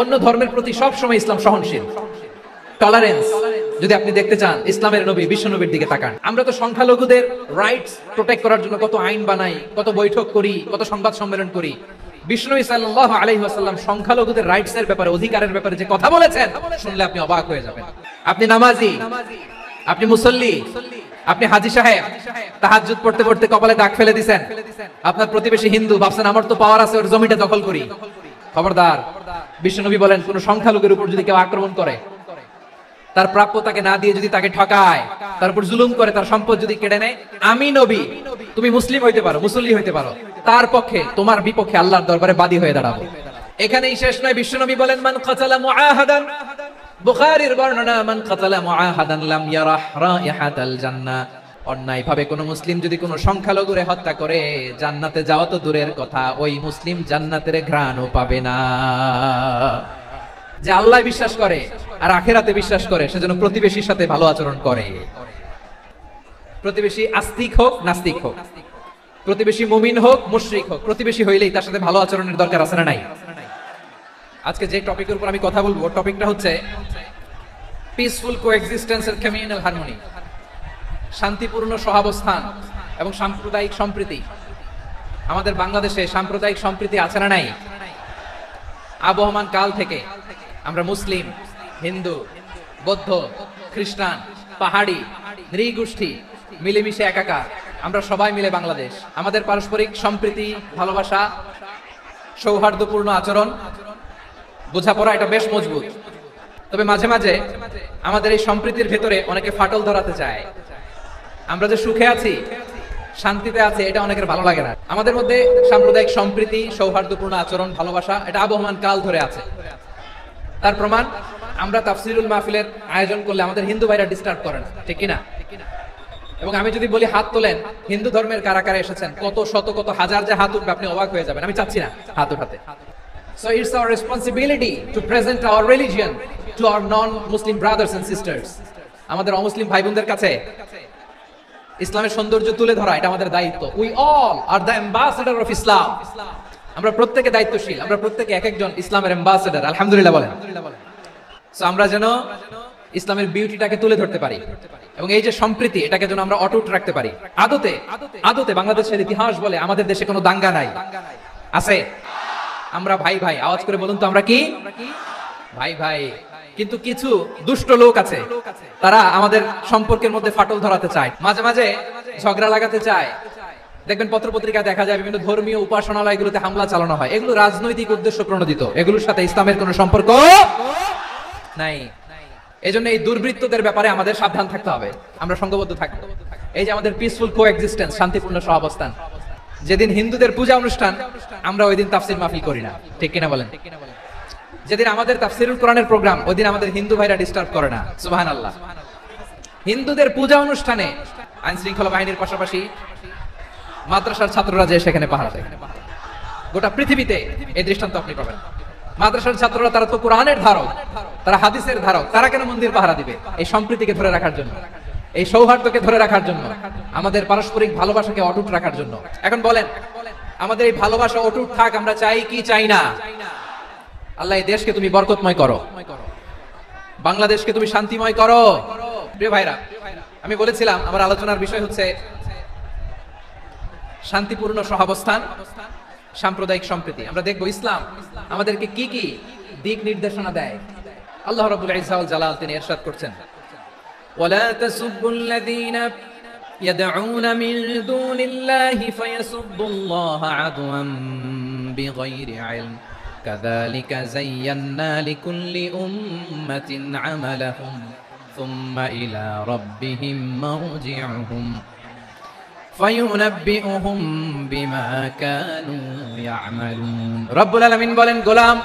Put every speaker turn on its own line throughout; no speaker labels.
অন্য ধর্মের প্রতি সব সময় ইসলাম সহনশীল, টলারেন্স। যদি আপনি দেখতে চান ইসলামের নবী বিশ্ব নবীর দিকে তাকান। আমরা তো সংখ্যালঘুদের রাইটস প্রোটেক্ট করার জন্য কত আইন বানাই, কত বৈঠক করি, কত সংবাদ সম্মেলন করি। বিষ্ণু সাল্লাল্লাহু আলাইহি ওয়াসাল্লাম সংখ্যালঘুদের রাইটস এর ব্যাপারে, অধিকারের ব্যাপারে যে কথা বলেছেন, শুনলে আপনি অবাক হয়ে যাবেন। আপনি নামাজি, আপনি মুসল্লি, আপনি হাজী সাহেব, তাহাজ্জুদ পড়তে পড়তে কপালে দাগ ফেলে দিবেন। আপনার প্রতিবেশী হিন্দু, ভাবছেন আমার তো পাওয়ার আছে, ওর জমিটা দখল করি। খবরদার। বিশ্বনবী বলেন, কোন সংখ্যালঘুর উপর যদি কেউ আক্রমণ করে, তার প্রাপ্যতাকে না দিয়ে যদি তাকে ঠকায়, তার উপর জুলুম করে, তার সম্পদ যদি কেড়ে নেয়, আমি নবী, তুমি মুসলিম হইতে পারো, মুসল্লি হইতে পারো, তার পক্ষে, তোমার বিপক্ষে আল্লাহর দরবারে বাদী হয়ে দাঁড়াবো। এখানেই শেষ নয়, বিশ্বনবী বলেন, মান কাতালা মুআহাদান, বুখারীর বর্ণনা, মান কাতালা মুআহাদান লাম ইয়ারাহ রাইহাতাল জান্নাহ। অন্যায় ভাবে কোন মুসলিম যদি কোন সংখ্যালঘুরে হত্যা করে, জান্নাতে যাওয়া তো দূরের কথা, ওই মুসলিম জান্নাতের ঘ্রাণও পাবে না। যে আল্লাহ বিশ্বাস করে আর আখিরাতে বিশ্বাস করে, সেজন্য প্রতিবেশীর সাথে ভালো আচরণ করে। প্রতিবেশী আস্তিক হোক নাস্তিক হোক, প্রতিবেশী মুমিন হোক মুশরিক হোক, প্রতিবেশী হইলেই তার সাথে ভালো আচরণের দরকার আছে না নাই? আজকে যে টপিকের উপর আমি কথা বলবো, টপিকটা হচ্ছে peaceful coexistence and communal harmony, শান্তিপূর্ণ সহাবস্থান এবং সাম্প্রদায়িক সম্প্রীতি। আমাদের বাংলাদেশে সাম্প্রদায়িক সম্প্রীতি আছে না নাই? আবহমান কাল থেকে আমরা মুসলিম, হিন্দু, বৌদ্ধ, খ্রিস্টান, পাহাড়ি, নৃগোষ্ঠী মিলেমিশে একাকার, আমরা সবাই মিলে বাংলাদেশ। আমাদের পারস্পরিক সম্প্রীতি, ভালোবাসা, সৌহার্দ্যপূর্ণ আচরণ, বোঝাপড়া, এটা বেশ মজবুত। তবে মাঝে মাঝে আমাদের এই সম্প্রীতির ভেতরে অনেকে ফাটল ধরাতে চায়। আমরা যে সুখে আছি, শান্তিতে আছে, এটা অনেকের ভালো লাগে না। আমাদের মধ্যে সাম্প্রদায়িক সম্প্রীতি, সৌহার্দ্যপূর্ণ আচরণ, ভালোবাসা, এটা আবহমান কাল ধরে আছে। তার প্রমাণ, আমরা তাফসিরুল মাহফিলের আয়োজন করলে আমাদের হিন্দু ভাইরা ডিস্টার্ব করে না, ঠিক কিনা? এবং আমি যদি বলি হাত তোলেন, হিন্দু ধর্মের কারা কারা এসেছেন, কত শত কত হাজার যে হাত উঠবে, আপনি অবাক হয়ে যাবেন। আমি চাচ্ছি না হাত উঠাতে। So it's our responsibility to present our religion to our non-Muslim brothers and sisters. আমাদের অমুসলিম ভাই বোনদের কাছে ইসলামের সৌন্দর্য তুলে ধরা, এটা আমাদের দায়িত্ব। We all are the ambassador of Islam. আমরা প্রত্যেকে দায়িত্বশীল, আমরা প্রত্যেকে এক একজন ইসলামের অ্যাম্বাসেডর। আলহামদুলিল্লাহ বলেন। সো আমরা যেন ইসলামের বিউটিটাকে তুলে ধরতে পারি এবং এই যে সম্প্রীতি, এটাকে যেন আমরা অটুট রাখতে পারি। আদতে বাংলাদেশের ইতিহাস বলে আমাদের দেশে কোনো দাঙ্গা নাই, আছে? আমরা ভাই ভাই, আওয়াজ করে বলুন তো, আমরা কি ভাই ভাই? কিন্তু কিছু দুষ্ট লোক আছে, তারা আমাদের সম্পর্কের মধ্যে ফাটল ধরাতে চায়, মাঝে মাঝে ঝগড়া লাগাতে চায়। দেখবেন পত্রপত্রিকায় দেখা যায় বিভিন্ন ধর্মীয় উপাসনালয়গুলোতে হামলা চালানো হয়। এগুলো রাজনৈতিক উদ্দেশ্য প্রণোদিত, এগুলোর সাথে ইসলামের কোনো সম্পর্ক নাই। এজন্য এই দুর্বৃত্তদের ব্যাপারে আমাদের সাবধান থাকতে হবে, আমরা সংঘবদ্ধ থাকবো। এই যে আমাদের পিসফুল কোএক্সিস্টেন্স, শান্তিপূর্ণ সহাবস্থান, যেদিন হিন্দুদের পূজা অনুষ্ঠান, আমরা ওই দিন তাফসির মাহফিল করি না, ঠিক কিনা বলেন? যেদিন আমাদের তাফসিরুল কোরআনের প্রোগ্রাম, ওই দিন আমাদের হিন্দু ভাইরা ডিস্টার্ব করে না। সুবহানাল্লাহ। হিন্দুদের পূজা অনুষ্ঠানে আইন শৃঙ্খলা বাহিনীর পাশাপাশি মাদ্রাসার ছাত্ররা যে সেখানে পাহারা দেয়। গোটা পৃথিবীতে এই দৃষ্টান্ত আপনি পাবেন। মাদ্রাসার ছাত্ররা, তারা তো কোরআনের ধারক, তারা হাদিসের ধারক, তারা কেন মন্দির পাহারা দিবে? এই সম্প্রীতিকে ধরে রাখার জন্য, এই সৌহার্দ্যকে ধরে রাখার জন্য, আমাদের পারস্পরিক ভালোবাসাকে অটুট রাখার জন্য। এখন বলেন, আমাদের এই ভালোবাসা অটুট থাক, আমরা চাই কি চাই না? আল্লাহ এই দেশকে তুমি বরকতময় করো, বাংলাদেশকে তুমি শান্তিময় করো। প্রিয় ভাইরা, আমি বলেছিলাম আমার আলোচনার বিষয় হচ্ছে শান্তিপূর্ণ সহাবস্থান, সাম্প্রদায়িক সম্প্রীতি। আমরা দেখবো ইসলাম আমাদেরকে কি কি দিক নির্দেশনা দেয়। আল্লাহ রাব্বুল ইজ্জা ওয়াল জালাল তিনি ইরশাদ করছেন, ওয়ালা তাসুবুল্লাযীনা ইয়াদউনা মিন দুনিল্লাহি ফায়াসুবুল্লাহা আদওয়ান বিগাইরি ইলম কাযালিকা যায়্যান্না লিকুল্লি উম্মাতিন আমালাহুম সুম্মা ইলা রাব্বিহিম মারজিউহুম ফায়ুনাব্বিউহুম বিমা কানু ইয়ামালুন। রব্বুল আলামিন বলেন, গোলাম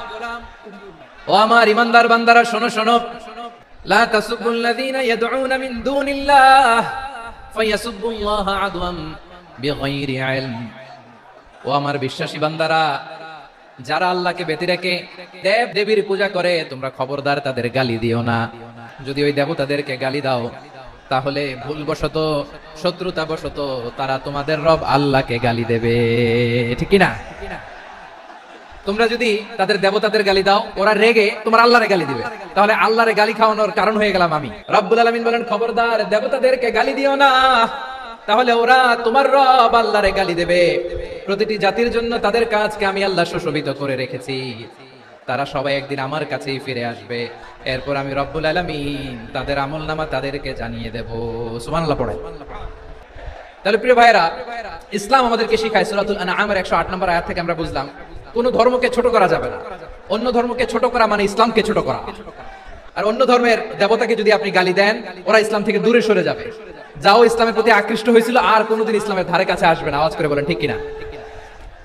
ও আমার ইমানদার বান্দারা, শোনো শোনো, লা তাসুবুল্লাযীনা ইয়াদউনা মিন দুনিল্লাহ ফায়াসুবুল্লাহা আদওয়ান বিগাইরি ইলম। ও আমার বিশ্বাসী বান্দারা, যারা আল্লাহকে ব্যতি রেখে দেব দেবীর পূজা করে, তোমরা খবরদার তাদের গালি দিও না। যদি ওই দেবতাদেরকে গালি দাও, তাহলে ভুলবশত, শত্রুতাবশত তারা তোমাদের রব আল্লাহকে গালি দেবে, ঠিক কিনা? তোমরা যদি তাদের দেবতাদের গালি দাও, ওরা রেগে তোমার আল্লাহরে গালি দিবে, তাহলে আল্লাহরে গালি খাওয়ানোর কারণ হয়ে গেলাম আমি। রব্বুল আলামিন বলেন, খবরদার দেবতাদেরকে গালি দিও না, তাহলে ওরা তোমার রব আল্লাহরে গালি দেবে। প্রতিটি জাতির জন্য তাদের কাজকে আমি আল্লাহ সুশোভিত করে রেখেছি, তারা সবাই একদিন আমার কাছেই ফিরে আসবে, এরপর আমি রব্বুল আলামিন তাদের আমলনামা তাদেরকে জানিয়ে দেব। সুবহানাল্লাহ পড়ে। তাহলে প্রিয় ভাইরা, ইসলাম আমাদেরকে শিখায়, সূরাতুল আনআমের 108 নম্বর আয়াত থেকে আমরা বুঝলাম কোন ধর্মকে ছোট করা যাবে না। অন্য ধর্মকে ছোট করা মানে ইসলামকে ছোট করা। আর অন্য ধর্মের দেবতাকে যদি আপনি গালি দেন, ওরা ইসলাম থেকে দূরে সরে যাবে। যাও ইসলামের প্রতি আকৃষ্ট হয়েছিল আর কোনোদিন ইসলামের ধারে কাছে আসবে না। আওয়াজ করে বলেন ঠিক কিনা?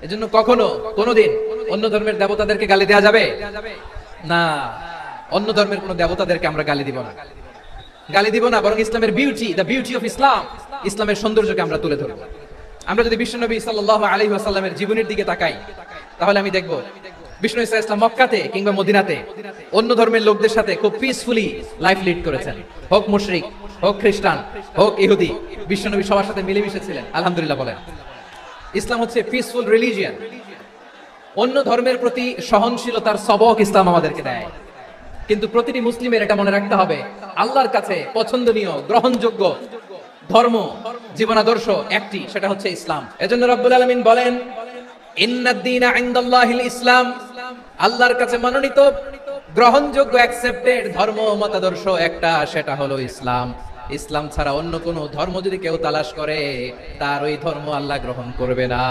এজন্য কখনো কোনোদিন অন্য ধর্মের দেবতাদেরকে গালি দেওয়া যাবে না। অন্য ধর্মের কোন দেবতাদেরকে আমরা গালি দিব না, গালি দিব না, বরং ইসলামের beauty, the beauty of Islam, ইসলামের সৌন্দর্যকে আমরা তুলে ধরব। আমরা যদি বিশ্বনবী সাল্লাল্লাহু আলাইহি ওয়াসাল্লামের জীবনের দিকে তাকাই, তাহলে আমি দেখব বিষ্ণু ঈসা ইসলাম মক্কাতে কিংবা মদিনাতে অন্য ধর্মের লোকদের সাথে খুব পিসফুলি লাইফ লিড করেছেন। হোক মুশরিক, হোক খ্রিস্টান, হোক ইহুদি, বিশ্বনবী সবার সাথে মিলেমিশে ছিলেন। আলহামদুলিল্লাহ বলেন। ইসলাম হচ্ছে পিসফুল রিলিজিয়ন। অন্য ধর্মের প্রতি সহনশীলতার সবক ইসলাম আমাদেরকে দেয়। কিন্তু প্রতিটি মুসলিমের এটা মনে রাখতে হবে, আল্লাহর কাছে পছন্দনীয় গ্রহণযোগ্য ধর্ম, জীবনাদর্শ একটি, সেটা হচ্ছে ইসলাম। এজন্য রব্বুল আলামিন বলেন, ইন্নাদ-দীনা ইনদাল্লাহিল ইসলাম, আল্লাহর কাছে মনোনীত গ্রহণযোগ্য অ্যাকসেপ্টেড ধর্ম মতাদর্শ একটা, সেটা হলো ইসলাম। ইসলাম ছাড়া অন্য কোন ধর্ম যদি কেউ তালাশ করে, তার ওই ধর্ম আল্লাহ গ্রহণ করবে না।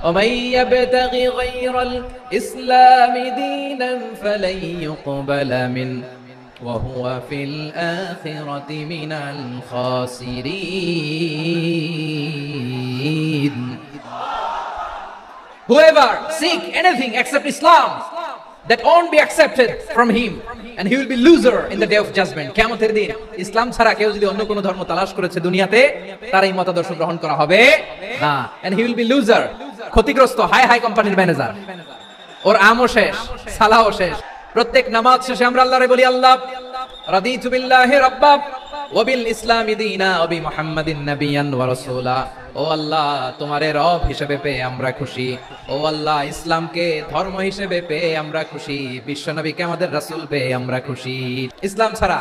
ومن يبتغي غير الإسلام دينا فلن يقبل منه وهو في الآخرة من الخاسرين. Whoever seek anything except Islam, that won't be accepted from him, and he will be loser in the day of judgment. কিয়ামতের দিন ইসলাম ছাড়া কেউ যদি অন্য কোনো ধর্ম তালাশ করেছে দুনিয়াতে, তার এই মতাদর্শ গ্রহণ করা হবে না, and he will be loser, ক্ষতিগ্রস্ত, হাই হাই কোম্পানির ম্যানেজার। ওর আমও শেষ, সালাহও শেষ। প্রত্যেক নামাজ শেষে আমরা আল্লাহরে বলি, আল্লাহ রাদিতু বিল্লাহি রাব্বা ওয়া বিল ইসলামি দীনা ওয়া বি মুহাম্মাদিন নাবিয়ান ওয়া রাসূলা। ও আল্লাহ, তোমারে রব হিসেবে পেয়ে আমরা খুশি। ও আল্লাহ, ইসলামকে ধর্ম হিসেবে পেয়ে আমরা খুশি। বিশ্বনবীকে আমাদের রাসূল পেয়ে আমরা খুশি। ইসলাম ছাড়া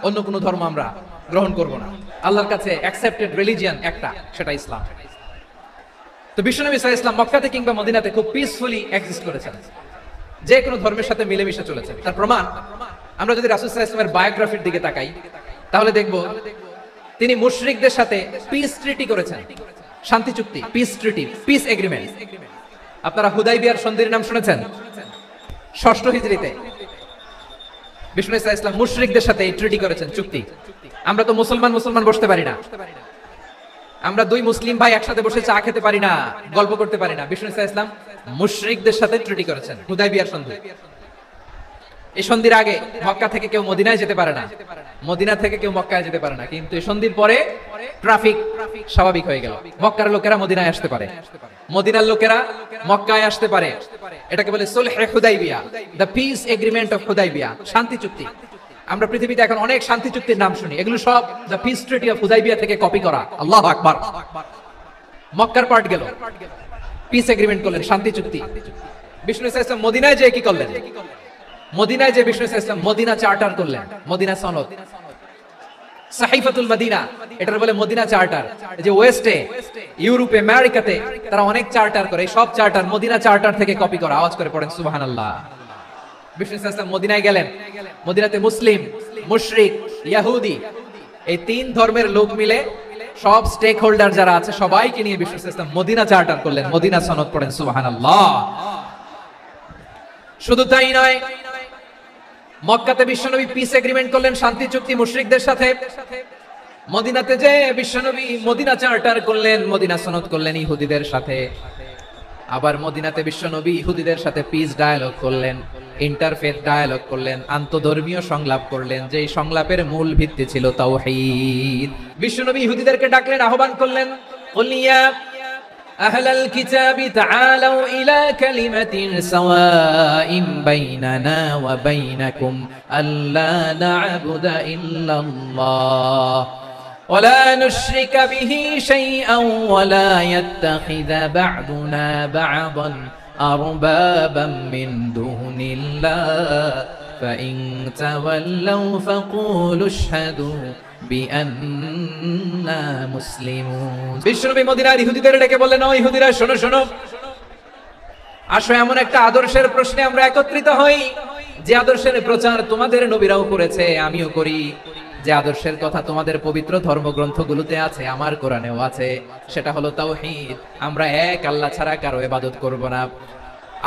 অন্য কোনো ধর্ম আমরা গ্রহণ করব না। আল্লাহর কাছে অ্যাকসেপ্টেড রিলিজিয়ন একটা, সেটা ইসলাম। তো বিশ্বনবী সাল্লাল্লাহু আলাইহি ওয়াসাল্লাম মক্কাতে কিংবা মদিনাতে খুব পিসফুলি এক্সিস্ট করেছেন, যে কোনো ধর্মের সাথে মিলেমিশে চলেছেন। তার প্রমাণ আমরা যদি রাসূল সাল্লাল্লাহু আলাইহি ওয়াসাল্লামের বায়োগ্রাফির দিকে তাকাই, তাহলে দেখব তিনি মুশরিকদের সাথে পিস ট্রিটি করেছেন, শান্তি চুক্তি, পিস ট্রিটি, পিস এগ্রিমেন্ট। আপনারা হুদাইবিয়ার সন্ধির নাম শুনেছেন? 6ষ্ঠ হিজরিতে বিষ্ণু ঈসা ইসলাম মুশরিকদের সাথে এই ট্রিটি করেছেন, চুক্তি। আমরা তো মুসলমান বসতে পারি না, আমরা দুই মুসলিম ভাই একসাথে বসে চা খেতে পারি না, গল্প করতে পারি না। বিষ্ণু ঈসা ইসলাম মুশরিকদের সাথে ট্রিটি করেছেন, হুদাইবিয়ার সন্ধি। এই সন্ধির আগে মক্কা থেকে কেউ মদিনায় যেতে পারে না, মদিনা থেকে কেউ মক্কায় যেতে পারে না। কিন্তু এই সন্ধির পরে ট্রাফিক স্বাভাবিক হয়ে গেল। মক্কার লোকেরা মদিনায় আসতে পারে, মদিনার লোকেরা মক্কায় আসতে পারে। এটাকে বলে সুলহে হুদাইবিয়া, the peace agreement of Hudaibiya, শান্তি চুক্তি। আমরা পৃথিবীতে এখন অনেক শান্তি চুক্তির নাম শুনি, এগুলো সব the piece treaty of Hudaibiya থেকে কপি করা। আল্লাহু আকবার। মক্কার পার্ট গেল, পিস এগ্রিমেন্ট করলেন, শান্তি চুক্তি। বিষ্ণু ঈসা ইসলাম মদিনায় যেয়ে কি করলেন? মদিনায় যে বিষ্ণু ঈসা ইসলাম মদিনা চার্টার করলেন, মদিনা সনদ, সাহিফাতুল মদিনা, এটার বলে মদিনা চার্টার। যে ওয়েস্টে, ইউরোপে, আমেরিকাতে তারা অনেক চার্টার করে, সব চার্টার মদিনা চার্টার থেকে কপি করা। আওয়াজ করে পড়েন সুবহানাল্লাহ। বিষ্ণু ঈসা ইসলাম মদিনায় গেলেন, মদিনাতে মুসলিম, মুশরিক, ইহুদি, এই তিন ধর্মের লোক মিলে সব স্টেক হোল্ডার যারা আছে সবাইকে নিয়ে বিষ্ণু ঈসা ইসলাম মদিনা চার্টার করলেন, মদিনা সনদ। পড়েন সুবহানাল্লাহ। শুধু তাই নয়, মক্কাতে বিশ্বনবী পিস এগ্রিমেন্ট করলেন, শান্তি চুক্তি মুশরিকদের সাথে। মদিনাতে যে বিশ্বনবী মদিনা চার্টার করলেন, মদিনা সনদ করলেন ইহুদিদের সাথে। আবার মদিনাতে বিশ্বনবী ইহুদিদের সাথে পিস ডায়ালগ করলেন, ইন্টারফেথ ডায়ালগ করলেন, আন্তধর্মীয় সংলাপ করলেন, যেই সংলাপের মূল ভিত্তি ছিল তাওহীদ। বিশ্বনবী ইহুদিদেরকে ডাকলেন, আহ্বান করলেন, কুলিয়া أهل الكتاب تعالوا إلى كلمة سواء بيننا وبينكم ألا نعبد إلا الله ولا نشرك به شيئا ولا يتخذ بعضنا بعضا أربابا من دون الله فإن تولوا فقولوا اشهدوا بأننا مسلمون বিশ্বনবী মদিনার ইহুদিদের ডেকে বললেন, ও ইহুদিরা শোনো শোনো, আসো এমন একটা আদর্শের প্রশ্নে আমরা একত্রিত হই যে আদর্শের প্রচার তোমাদের নবীরাও করেছে, আমিও করি। যে আদর্শের কথা তোমাদের পবিত্র ধর্মগ্রন্থগুলোতে আছে, আমার কোরআনেও আছে, সেটা হলো তাওহীদ। আমরা এক আল্লাহ ছাড়া কারো ইবাদত করব না,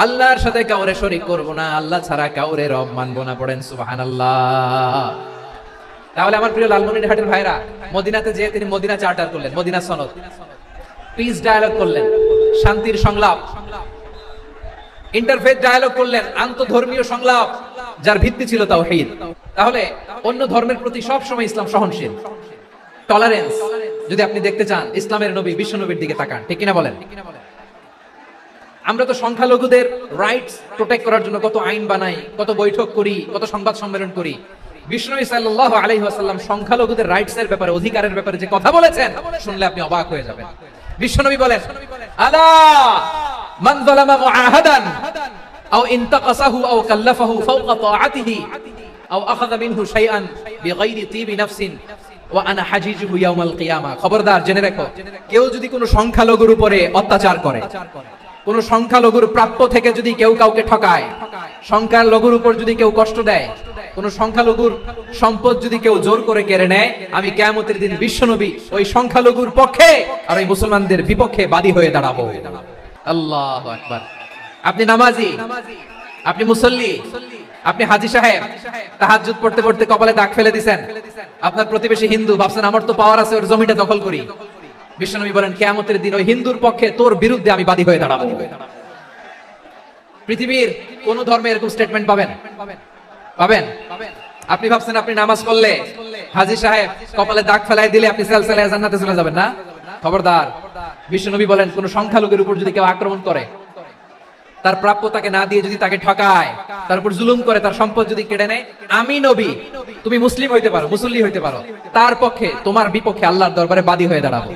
আল্লাহর সাথে কাউরে শরীক করব না, আল্লাহ ছাড়া কাউরে রব মানব না। পড়েন সুবহানাল্লাহ। তাহলে আমার প্রিয় লালমনিরহাটের ভাইরা, মদিনাতে যেয়ে তিনি মদিনা চার্টার করলেন, মদিনা সনদ, পিস ডায়ালগ করলেন, শান্তির সংলাপ, ইন্টারফেথ ডায়ালগ করলেন, আন্তধর্মীয় সংলাপ, যার ভিত্তি ছিল তাওহীদ। তাহলে অন্য ধর্মের প্রতি সব সময় ইসলাম সহনশীল, টলারেন্স। যদি আপনি দেখতে চান ইসলামের নবী বিশ্ব নবীর দিকে তাকান, ঠিক কিনা বলেন? আমরা তো সংখ্যালঘুদের রাইটস প্রোটেক্ট করার জন্য কত আইন বানাই, কত বৈঠক করি, কত সংবাদ সম্মেলন করি। বিশ্বনবী সাল্লাল্লাহু আলাইহি ওয়াসাল্লাম সংখ্যালঘুদের রাইটস এর ব্যাপারে, অধিকারের ব্যাপারে যে কথা বলেছেন, শুনলে আপনি অবাক হয়ে যাবেন। বিশ্বনবী বলেন, আলা মান যালামা মুআহাদান আও ইনতাকাসাহু আও কাল্লাফাহু ফাওকা তাআতিহি আও আখাযা মিনহু শাইআন বিগাইরি তিবি নাফসিন ওয়া আনা হাজিজুহু ইয়াউমাল কিয়ামা। খবরদার, জেনে রাখো, কেউ যদি কোনো সংখ্যালঘুর উপরে অত্যাচার করে, কোন সংখ্যালঘুর প্রাপ্য থেকে যদি কেউ কাউকে ঠকায়, সংখ্যালঘুর উপর যদি কেউ কষ্ট দেয়, কোন সংখ্যালঘুর সম্পদ যদি কেউ জোর করে কেড়ে নেয়, আমি কিয়ামতের দিন বিশ্বনবী ওই সংখ্যালঘুর পক্ষে আর ওই মুসলমানদের বিপক্ষে বাদী হয়ে দাঁড়াবো। আল্লাহু আকবার। আপনি নামাজি, আপনি মুসল্লি, আপনি হাজী সাহেব, তাহাজ্জুদ পড়তে পড়তে কপালে দাগ ফেলে দিবেন, আপনার প্রতিবেশী হিন্দু, ভাবছেন আমার তো পাওয়ার আছে, ওর জমিটা দখল করি। বিশ্বনবী বলেন, কিয়ামতের দিন ওই হিন্দুর পক্ষে তোর বিরুদ্ধে আমি বাদী হয়ে দাঁড়াবো। পৃথিবীর কোন ধর্মে এরকম স্টেটমেন্ট পাবেন? পাবেন? আপনি ভাবছেন আপনি নামাজ পড়লে, হাজী সাহেব কপালে দাগ ফেলাই দিলে আপনি সেলসেলায় জান্নাতে চলে যাবেন না? খবরদার। বিশ্বনবী বলেন, কোন সংখ্যালঘুর উপর যদি কেউ আক্রমণ করে, তার প্রাপ্য তাকে না দিয়ে যদি তাকে ঠকায়, তার উপর জুলুম করে, তার সম্পদ যদি কেড়ে নেয়, আমি নবী, তুমি মুসলিম হইতে পারো, মুসল্লি হইতে পারো, তার পক্ষে, তোমার বিপক্ষে আল্লাহর দরবারে বাদী হয়ে দাঁড়াবো।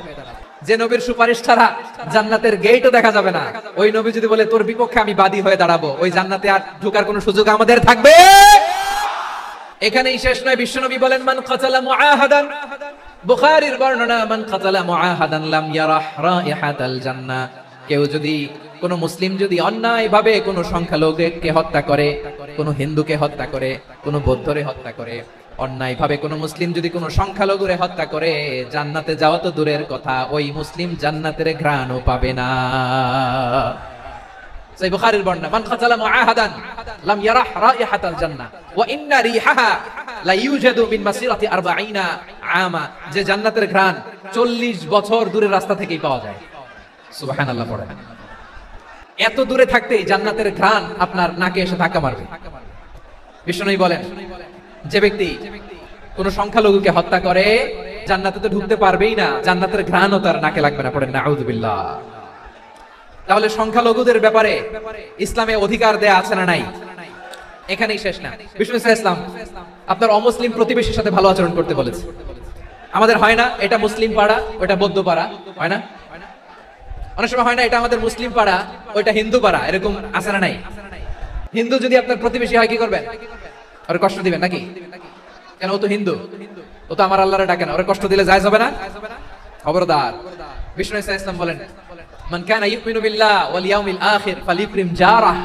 যে নবীর সুপারিশ ছাড়া জান্নাতের গেটও দেখা যাবে না, ওই নবী যদি বলে তোর বিপক্ষে আমি বাদী হয়ে দাঁড়াবো, ওই জান্নাতে আর ঢোকার কোনো সুযোগ আমাদের থাকবে? এখানেই শেষ নয়। বিশ্বনবী বলেন, মান কাতালা মুআহাদান, বুখারীর বর্ণনা, মান কাতালা মুআহাদান লাম ইয়ারাহ রাইহাতাল জান্নাহ। কেউ যদি, কোন মুসলিম যদি অন্যায় ভাবে কোন সংখ্যালঘুকে হত্যা করে, কোন হিন্দুকে হত্যা করে, কোন বৌদ্ধরে হত্যা করে, অন্যায় ভাবে কোন মুসলিম যদি কোন সংখ্যালঘুরে হত্যা করে, জান্নাতে যাওয়া তো দূরের কথা, ওই মুসলিম জান্নাতের ঘ্রাণও পাবে না। সেই বুখারীর বর্ণনা, মান কাতালা মুআহাদান লাম ইয়ারাহ রাইহাতাল জান্নাহ ওয়া ইন্না রিহাহা লা ইউজাদু মিন মাসিরাতি 40 আমা। যে জান্নাতের ঘ্রাণ 40 বছর দূরের রাস্তা থেকেই পাওয়া যায়। সুবহানাল্লাহ। পড়ে এত দূরে থাকতেই জান্নাতের ঘ্রাণ আপনার নাকে এসে ধাক্কা মারবে। বিশ্বনবী বলেন, যে ব্যক্তি কোন সংখ্যালঘুকে হত্যা করে, জান্নাতে তো ঢুকতে পারবেই না, জান্নাতের ঘ্রাণও তার নাকে লাগবে না। পড়েন নাউযুবিল্লাহ। তাহলে সংখ্যালঘুদের ব্যাপারে ইসলামে অধিকার দেয়া আছে না নাই? এখানেই শেষ না। বিষ্ণু ইসলাম আপনার অমুসলিম প্রতিবেশীর সাথে ভালো আচরণ করতে বলেছে। আমাদের হয় না, এটা মুসলিম পাড়া, ওটা বৌদ্ধ পাড়া, হয় না? অনেক সময় হয় না, এটা আমাদের মুসলিম পাড়া, ওইটা হিন্দু পাড়া, এরকম আছে না নাই? হিন্দু যদি আপনার প্রতিবেশী হয়, কি করবেন? ওরে কষ্ট দিবেন নাকি? কেন? ও তো হিন্দু, ও তো আমার আল্লাহরে ডাকে না, ওরে কষ্ট দিলে জায়েজ হবে না? খবরদার। বিষ্ণু ইসলাম বলেন, মান কানা ইউমিনু বিল্লাহ ওয়াল ইয়াউমিল আখির ফালিকরিম জারাহ।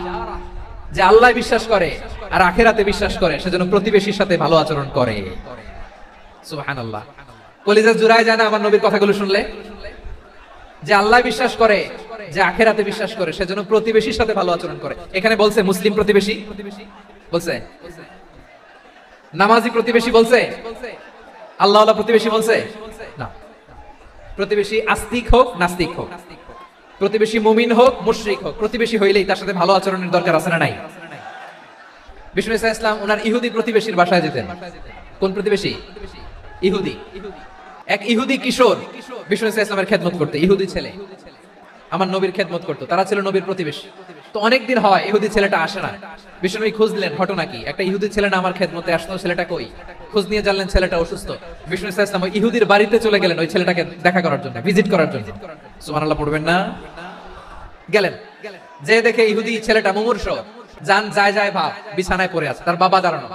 যে আল্লাহ বিশ্বাস করে আর আখিরাতে বিশ্বাস করে, সেজন্য প্রতিবেশীর সাথে ভালো আচরণ করে। সুবহানাল্লাহ। কলিজা জুড়ায় যায় না আমার নবীর কথাগুলো শুনলে? যে আল্লাহ বিশ্বাস করে, যে আখিরাতে বিশ্বাস করে, সেজন্য প্রতিবেশীর সাথে ভালো আচরণ করে। এখানে বলছে মুসলিম প্রতিবেশী বলছে, নামাজি প্রতিবেশী বলছে, আল্লাহওয়ালা প্রতিবেশী বলছে না। প্রতিবেশী আস্তিক হোক নাস্তিক হোক, প্রতিবেশী মুমিন হোক মুশরিক হোক, প্রতিবেশী হইলেই তার সাথে ভালো আচরণের দরকার আছে না নাই? বিষ্ণু ইসলাম ওনার ইহুদি প্রতিবেশীর বাসায় যেতেন। কোন প্রতিবেশী? ইহুদি। এক ইহুদি কিশোর বিষ্ণু ইসলামের খেদমত করতে, ইহুদি ছেলে আমার নবীর খেদমত করতো, তারা ছিল নবীর প্রতিবেশী। তো অনেকদিন হয় ইহুদি ছেলেটা আসে না। বিষ্ণু খোঁজ দিলেন, ঘটনা কি? একটা ইহুদি ছেলে না আমার খেদমতে আসতো, ছেলেটা কই? খোঁজ নিয়ে জানলেন ছেলেটা অসুস্থ। বিষ্ণু ইসলাম ওই ইহুদির বাড়িতে চলে গেলেন ওই ছেলেটাকে দেখা করার জন্য, ভিজিট করার জন্য। সুবহানাল্লাহ পড়বেন না? গেলেন। যে দেখে ইহুদি ছেলেটা মুমূর্ষ, জান যায় যায় ভাব, বিছানায় পড়ে আছে, তার বাবা দাঁড়ানো।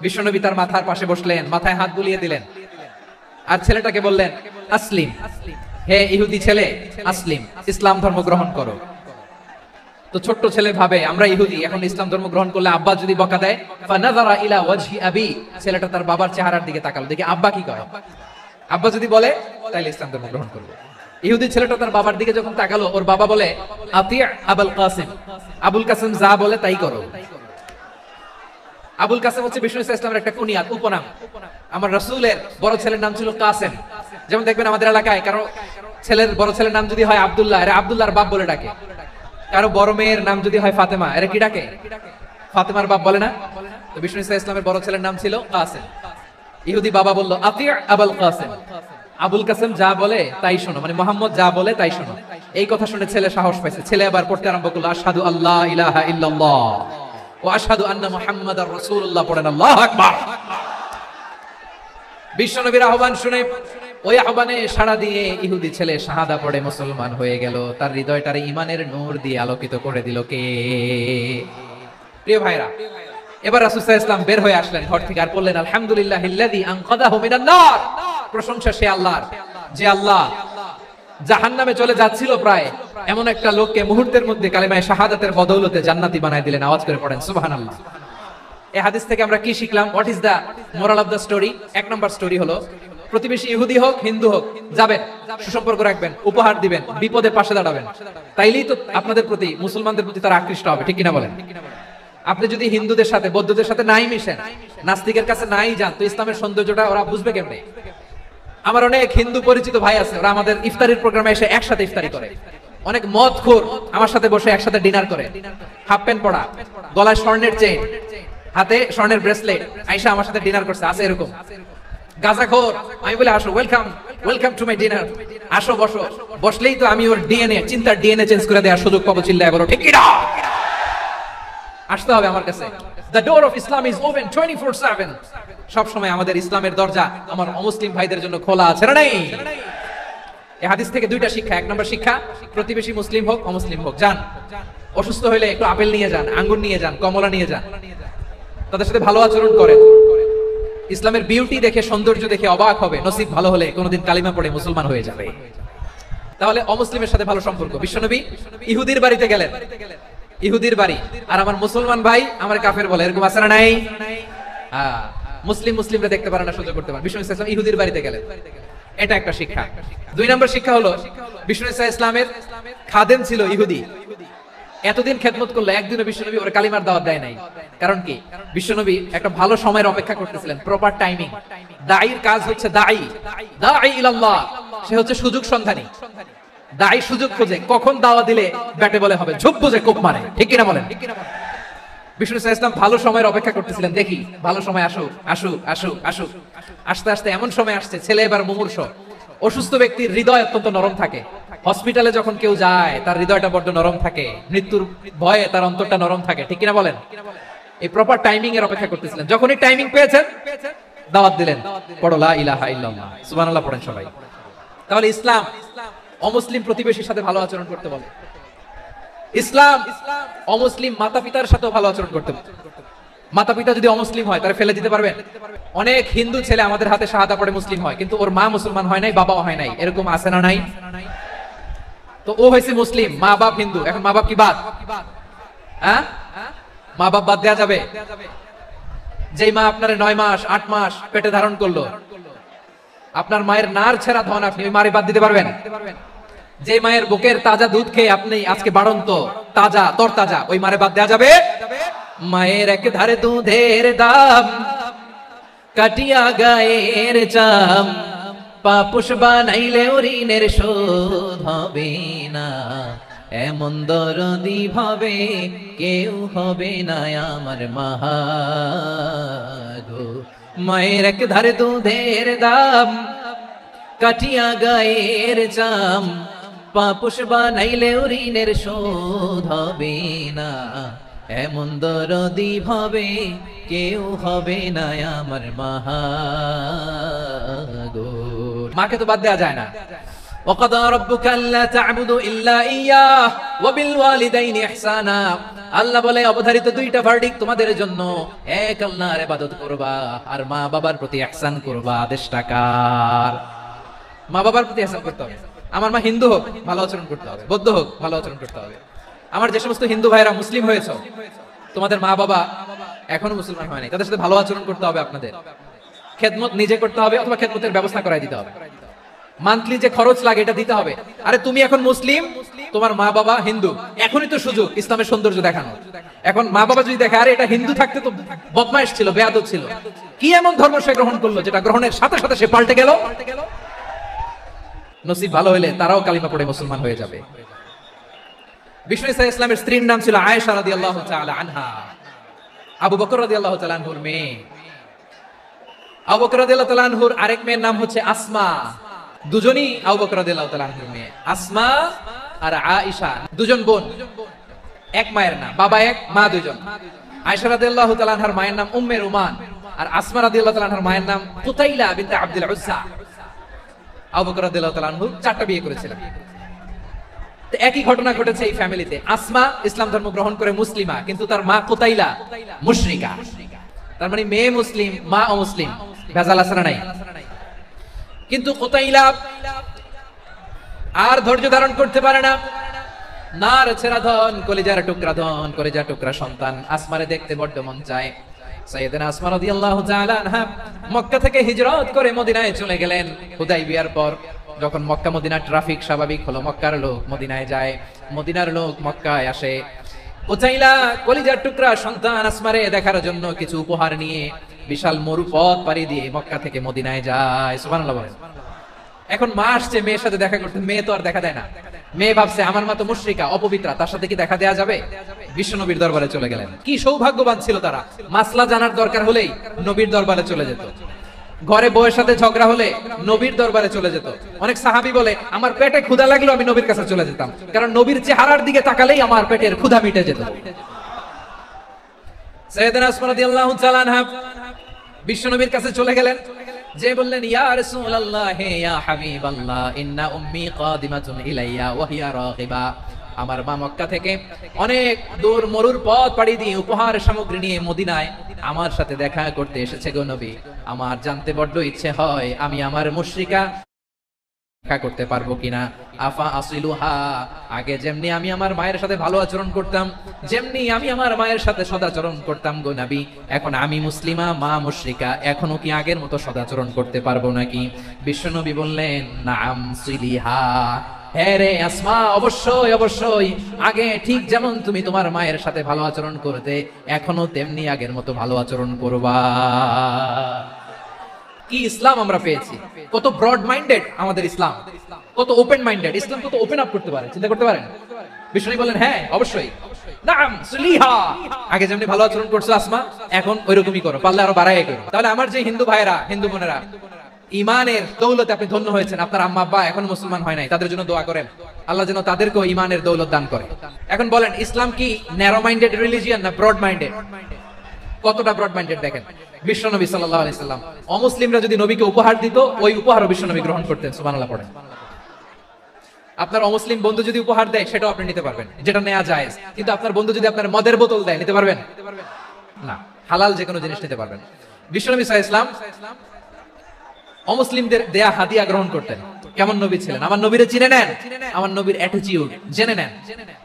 বিশ্বনবী তার মাথার পাশে বসলেন, মাথায় হাত বুলিয়ে দিলেন, আর ছেলেটাকে বললেন আসলিম, হে ইহুদি ছেলে আসলিম, ইসলাম ধর্ম গ্রহণ করো। তো ছোট্ট ছেলে ভাবে আমরা ইহুদি, এখন ইসলাম ধর্ম গ্রহণ করলে আব্বা যদি বকা দেয়, ফানাযারা ইলা ওয়াজহি আবি, ছেলেটা তার বাবার চেহারার দিকে তাকালো, দেখি আব্বা কি কয়। আব্বা যদি বলে তাহলে ইসলাম ধর্ম গ্রহণ করবে। ইহুদি ছেলেটা তার বাবার দিকে যখন তাকালো, ওর বাবা বলে আতি আবুল কাসিম, আবুল কাসিম যা বলে তাই করো। আবুল কাসিম হচ্ছে বিষ্ণু ইসলামের একটা কুনিয়াত, উপনাম। আমার রাসূলের বড় ছেলের নাম ছিল কাসেম। যেমন দেখবেন আমাদের এলাকায় কারো ছেলের বড় ছেলের নাম যদি হয় আব্দুল্লাহ, এরা আব্দুল্লাহর বাপ বলে ডাকে। কারো বড় মেয়ের নাম যদি হয় ফাতেমা, এরা কি ডাকে? ফাতেমার বাপ বলে না? তো বিষ্ণু ইসলামের বড় ছেলের নাম ছিল কাসেম। ইহুদি বাবা বলল আতি আবুল কাসেম, আবুল কাসেম যা বলে তাই শোনো, মানে মোহাম্মদ যা বলে তাই শোনো। এই কথা শুনে ছেলে সাহস পাইছে, ছেলে আবার পড়তে আরম্ভ করলো আশহাদু আল্লা ইলাহা ইল্লাল্লাহ ওয়া আশহাদু আন্না মুহাম্মাদার রাসূলুল্লাহ, পড়েন আল্লাহু আকবার। বিশ্বনবীর আহ্বান শুনে ওই আহ্বানে সাড়া দিয়ে ইহুদি ছেলে শাহাদা পড়ে মুসলমান হয়ে গেল। তার হৃদয়টারে ঈমানের নূর দিয়ে আলোকিত করে দিল কে? প্রিয় ভাইরা, এবার রাসূল সাল্লাল্লাহু আলাইহি ওয়াসাল্লাম বের হয়ে আসলেন ঘর থেকে, আর বললেন আলহামদুলিল্লাহিল্লাযী আনকাযাহু মিনান নার, প্রশংসা সে আল্লাহর যে আল্লাহ জাহান্নামে চলে যাচ্ছিল প্রায় এমন একটা লোককে মুহূর্তের মধ্যে কালিমায়ে শাহাদাতের বদৌলতে জান্নাতি বানায় দিলেন। আওয়াজ করে পড়েন সুবহানাল্লাহ। এই হাদিস থেকে আমরা কি শিখলাম? What is the moral of the story? এক নম্বর স্টোরি হলো, প্রতিবেশী ইহুদি হোক হিন্দু হোক, যাবেন, সুসম্পর্ক রাখবেন, উপহার দিবেন, বিপদে পাশে দাঁড়াবেন, তাইলেই তো আপনাদের প্রতি, মুসলমানদের প্রতি তারা আকৃষ্ট হবে, ঠিক কিনা বলেন? আপনি যদি হিন্দুদের সাথে বৌদ্ধদের সাথে নাই মিশেন, নাস্তিকের কাছে নাই যান, তো ইসলামের সৌন্দর্যটা ওরা বুঝবে কেমনে? আমার অনেক হিন্দু পরিচিত ভাই আছে, ওরা আমাদের ইফতারির প্রোগ্রামে এসে একসাথে ইফতারি করে। অনেক মদখোর আমার সাথে বসে একসাথে ডিনার করে, হাফ প্যান্ট পরা, গলায় স্বর্ণের চেইন, হাতে স্বর্ণের ব্রেসলেট, আয়েশা আমার সাথে ডিনার করছে, আছে এরকম। গাঁজাখোর, আমি বলে আসো, welcome, welcome to my dinner, আসো বসো। বসলেই তো আমি ওর ডিএনএ, চিন্তার ডিএনএ চেঞ্জ করে দেওয়ার সুযোগ পাবো, চিল্লায় বলো ঠিক কিনা? আসতে হবে আমার কাছে। The door of Islam is open 24/7. সব সময় আমাদের ইসলামের দরজা আমার অমুসলিম ভাইদের জন্য খোলা আছে না নাই? এই হাদিস থেকে দুইটা শিক্ষা। এক নম্বর শিক্ষা, প্রতিবেশী মুসলিম হোক অমুসলিম হোক, যান, অসুস্থ হইলে একটু আপেল নিয়ে যান, আঙ্গুর নিয়ে যান, কমলা নিয়ে যান, তাদের সাথে ভালো আচরণ করেন। ইসলামের বিউটি দেখে, সৌন্দর্য দেখে অবাক হবে, নসিব ভালো হলে কোনোদিন কালিমা পড়ে মুসলমান হয়ে যাবে। তাহলে অমুসলিমের সাথে ভালো সম্পর্ক। বিশ্বনবী ইহুদির বাড়িতে গেলেন, ইহুদির বাড়ি, আর আমার মুসলমান ভাই আমার কাফের বলে, এরকম আছে না নাই? মুসলিম মুসলিমরা দেখতে পারে না, সহ্য করতে পারে। বিষ্ণু ইসলাম ইহুদির বাড়িতে গেলেন, এটা একটা শিক্ষা। দুই নম্বর শিক্ষা হলো, বিষ্ণু ইসলামের খাদেম ছিল ইহুদি, এতদিন খেদমত করলো, একদিনও বিশ্বনবী ওর কালিমার দাওয়াত দেয় নাই। কারণ কি? বিশ্বনবী একটা ভালো সময়ের অপেক্ষা করতেছিলেন, প্রপার টাইমিং। দাঈর কাজ হচ্ছে দাঈ, দাঈ ইলাল্লাহ, সে হচ্ছে সুযোগ সন্ধানী। দাঈ সুযোগ খোঁজে, কখন দাওয়া দিলে ব্যাটে বলে হবে, ঝোপ বুঝে কোপ মারে, ঠিক কিনা বলেন? বিষ্ণু ইসলাম ভালো সময়ের অপেক্ষা করতেছিলেন, দেখি ভালো সময় আসুক আসুক আসুক আসুক। আস্তে আস্তে এমন সময় আসছে, ছেলে এবার মুমূর্ষ। অসুস্থ ব্যক্তির হৃদয় অত্যন্ত নরম থাকে, হসপিটালে যখন কেউ যায় তার হৃদয়টা বড্ড নরম থাকে, মৃত্যুর ভয়ে তার অন্তরটা নরম থাকে, ঠিক কিনা বলেন? এই প্রপার টাইমিং এর অপেক্ষা করতেছিলেন। যখনই টাইমিং পেয়েছেন, দাওয়াত দিলেন, পড়ো লা ইলাহা ইল্লাল্লাহ, সুবহানাল্লাহ পড়েন সবাই। তাহলে ইসলাম অমুসলিম প্রতিবেশীর সাথে ভালো আচরণ করতে বলে। ইসলাম অমুসলিম মাতা পিতার সাথেও ভালো আচরণ করতে বলে। মাতা পিতা যদি অমুসলিম হয়, তারা ফেলে দিতে পারবেন? অনেক হিন্দু ছেলে আমাদের হাতে শাহাদা পড়ে মুসলিম হয়, কিন্তু ওর মা মুসলমান হয় নাই, বাবাও হয় নাই, এরকম আছে না নাই? তো ও হয়েছে মুসলিম, মা বাপ হিন্দু, এখন মা বাপ কি বাদ? হ্যাঁ, মা বাপ বাদ দেয়া যাবে? যেই মা আপনার 9 মাস 8 মাস পেটে ধারণ করলো, আপনার মায়ের নার ছেঁড়া ধন, আপনি ওই মারে বাদ দিতে পারবেন? যে মায়ের বুকের তাজা দুধ খেয়ে আপনি আজকে বাড়ন্ত তাজা তরতাজা, ওই মারে বাদ দেয়া যাবে? মায়ের এক ধারে দুধের দাম, কাটিয়া গায়ের চাম, পাপুষ বানাইলে ঋণের শোধ হবে না, এমন দরদি ভাবে কেউ হবে না আমার মাহা গো। মায়ের এক ধারে দুধের দাম, কাটিয়া গায়ের চাম, পাপুষ বানাইলে ঋণের শোধ হবে না, এমন দরদি ভাবে কেউ হবে না আমার মাহা গো। মাকে তো বাদ দেওয়া যায় না, وقضى ربك ألا تعبدوا إلا إياه وبالوالدين إحسانا আল্লাহ বলে অবধারিত দুইটা ভার্ডিক্ট তোমাদের জন্য, এক আল্লাহর ইবাদত করবা আর মা বাবার প্রতি ইহসান করবা। আদেশটা কার? মা বাবার প্রতি ইহসান করতে হবে। আমার মা হিন্দু হোক ভালো আচরণ করতে হবে, বৌদ্ধ হোক ভালো আচরণ করতে হবে। আমার যে সমস্ত হিন্দু ভাইরা মুসলিম হয়েছে, তোমাদের মা বাবা এখনো মুসলমান হয়নি, তাদের সাথে ভালো আচরণ করতে হবে। আপনাদের খেদমত নিজে করতে হবে অথবা খেদমতের ব্যবস্থা করাই দিতে হবে। মান্থলি যে খরচ লাগে এটা দিতে হবে। আরে তুমি এখন মুসলিম, তোমার মা বাবা হিন্দু, এখনই তো সুযোগ ইসলামের সৌন্দর্য দেখানো। এখন মা বাবা যদি দেখে আরে এটা হিন্দু থাকতে তো বদমাইশ ছিল, বেয়াদব ছিল, কি এমন ধর্ম সে গ্রহণ করলো যেটা গ্রহণের সাথে সাথে সে পাল্টে গেল, নসিব ভালো হলে তারাও কালিমা পড়ে মুসলমান হয়ে যাবে। বিষ্ণু ইসা ইসলামের স্ত্রীর নাম ছিল আয়েশা রাদিয়াল্লাহু তাআলা আনহা, আবু বকর রাদিয়াল্লাহু তাআলা আনহুর মেয়ে। আবু বকর রাদিয়াল্লাহু তাআলা আনহুর আরেক মেয়ের নাম হচ্ছে আসমা। দুজনই আবু বকর রাদিয়াল্লাহু তাআলা আনহুর মেয়ে। আসমা আর আয়েশা দুজন বোন, এক মায়ের নাম, বাবা এক মা দুজন। আয়েশা রাদিয়াল্লাহু তাআলা আনহার মায়ের নাম উম্মে রুমান আর আসমা রাদিয়াল্লাহু তাআলা আনহার মায়ের নাম কুতাইলা বিনতে আব্দুল উজ্জা। আবু বকর রাদিয়াল্লাহু তাআলা আনহু 4টা বিয়ে করেছিলেন। তো একই ঘটনা ঘটেছে এই ফ্যামিলিতে। আসমা ইসলাম ধর্ম গ্রহণ করে মুসলিমা, কিন্তু তার মা কুতাইলা মুশরিকা। তার মানে মেয়ে মুসলিম, মা অমুসলিম, ভেজাল আছে না নাই? কিন্তু কুতাইলা আর ধৈর্য ধারণ করতে পারে না। নার ছেড়া ধন, কলিজার টুকরা ধন, কলিজার টুকরা সন্তান আসমারে দেখতে বড্ড মন চায়। সাইয়েদনা আসমা রাদিয়াল্লাহু তাআলা আনহা মক্কা থেকে হিজরত করে মদিনায় চলে গেলেন হুদাইবিয়ার পর। যখন মক্কা মদিনার ট্রাফিক স্বাভাবিক হলো, মক্কার লোক মদিনায় যায়, মদিনার লোক মক্কায় আসে। কুতাইলা কলিজার টুকরা সন্তান আসমারে দেখার জন্য কিছু উপহার নিয়ে বিশাল মরুপথ পাড়ি দিয়ে মক্কা থেকে মদিনায় যায়। সুবহানাল্লাহ বলেন। এখন মা আসছে মেয়ের সাথে দেখা করতে, মেয়ে তো আর দেখা দেয় না। মেয়ে ভাবছে আমার মা তো মুশরিকা, অপবিত্রা, তার সাথে কি দেখা দেয়া যাবে? বিশ্বনবীর দরবারে চলে গেলেন। কি সৌভাগ্যবান ছিল তারা, মাসলা জানার দরকার হলেই নবীর দরবারে চলে যেত। ঘরে বউয়ের সাথে ঝগড়া হলে নবীর দরবারে চলে যেত। অনেক সাহাবী বলে আমার পেটে ক্ষুধা লাগলো আমি নবীর কাছে চলে যেতাম, কারণ নবীর চেহারার দিকে তাকালেই আমার পেটের ক্ষুধা মিটে যেত। সাইয়েদনা আসমা রাদিয়াল্লাহু তাআলা আনহা বিশ্বনবীর কাছে চলে গেলেন, যে বললেন ইয়া রাসূলুল্লাহ ইয়া হাবিবাল্লাহ ইন্না উম্মি কাদিমাতুন ইলাইয়া ওয়া হিয়া রাগিবা। আমার মা মক্কা থেকে অনেক দূর মরুর পথ পাড়ি দিয়ে উপহার সামগ্রী নিয়ে মদিনায় আমার সাথে দেখা করতে এসেছে গো নবী। আমার জানতে বড্ড ইচ্ছে হয় আমি আমার মুশরিকা দেখা করতে পারবো কিনা। আফা আসিলুহা, আগে যেমনি আমি আমার মায়ের সাথে ভালো আচরণ করতাম, যেমনি আমি আমার মায়ের সাথে সদাচরণ করতাম গো নবী, এখন আমি মুসলিমা, মা মুশরিকা, এখনো কি আগের মতো সদাচরণ করতে পারবো নাকি? বিশ্বনবী বললেন নাম সিলিহা, হ্যাঁ রে আসমা, অবশ্যই অবশ্যই, আগে ঠিক যেমন তুমি তোমার মায়ের সাথে ভালো আচরণ করতে, এখনো তেমনি আগের মতো ভালো আচরণ করবা। কি ইসলাম আমরা পেয়েছি! কত ব্রড মাইন্ডেড আমাদের ইসলাম, কত ওপেন মাইন্ডেড ইসলাম, কত ওপেন আপ করতে পারে, চিন্তা করতে পারেন। বিষ্ণু বলেন হ্যাঁ অবশ্যই, নাম সুলিহা, আগে যেমনি ভালো আচরণ করছো আসমা, এখন ওইরকমই করো, পারলে আরো বাড়াই করো। তাহলে আমার যে হিন্দু ভাইরা, হিন্দু বোনেরা, ইমানের দৌলতে আপনি ধন্য হয়েছেন, আপনার আম্মা আব্বা এখনো মুসলমান হয় নাই, তাদের জন্য দোয়া করেন আল্লাহ যেন তাদেরকেও ইমানের দৌলত দান করে। এখন বলেন ইসলাম কি ন্যারো মাইন্ডেড রিলিজিয়ান না ব্রড মাইন্ডেড? কতটা ব্রড মাইন্ডেড দেখেন। বিশ্বনবী সাল্লাল্লাহু আলাইহি সাল্লাম অমুসলিমরা যদি নবীকে উপহার দিত, ওই উপহারও বিশ্বনবী গ্রহণ করতেন। সুবহানাল্লাহ পড়েন। আপনার অমুসলিম বন্ধু যদি উপহার দেয় সেটাও আপনি নিতে পারবেন, যেটা নেওয়া জায়েজ। কিন্তু আপনার বন্ধু যদি আপনার মদের বোতল দেয়, নিতে পারবেন না? হালাল যে কোনো জিনিস নিতে পারবেন। বিশ্বনবী সাল্লাল্লাহু আলাইহি সাল্লাম অমুসলিমদের দেয়া হাদিয়া গ্রহণ করতেন। কেমন নবী ছিলেন? আমার নবীরে চিনে নেন, আমার নবীর অ্যাটিটিউড জেনে নেন।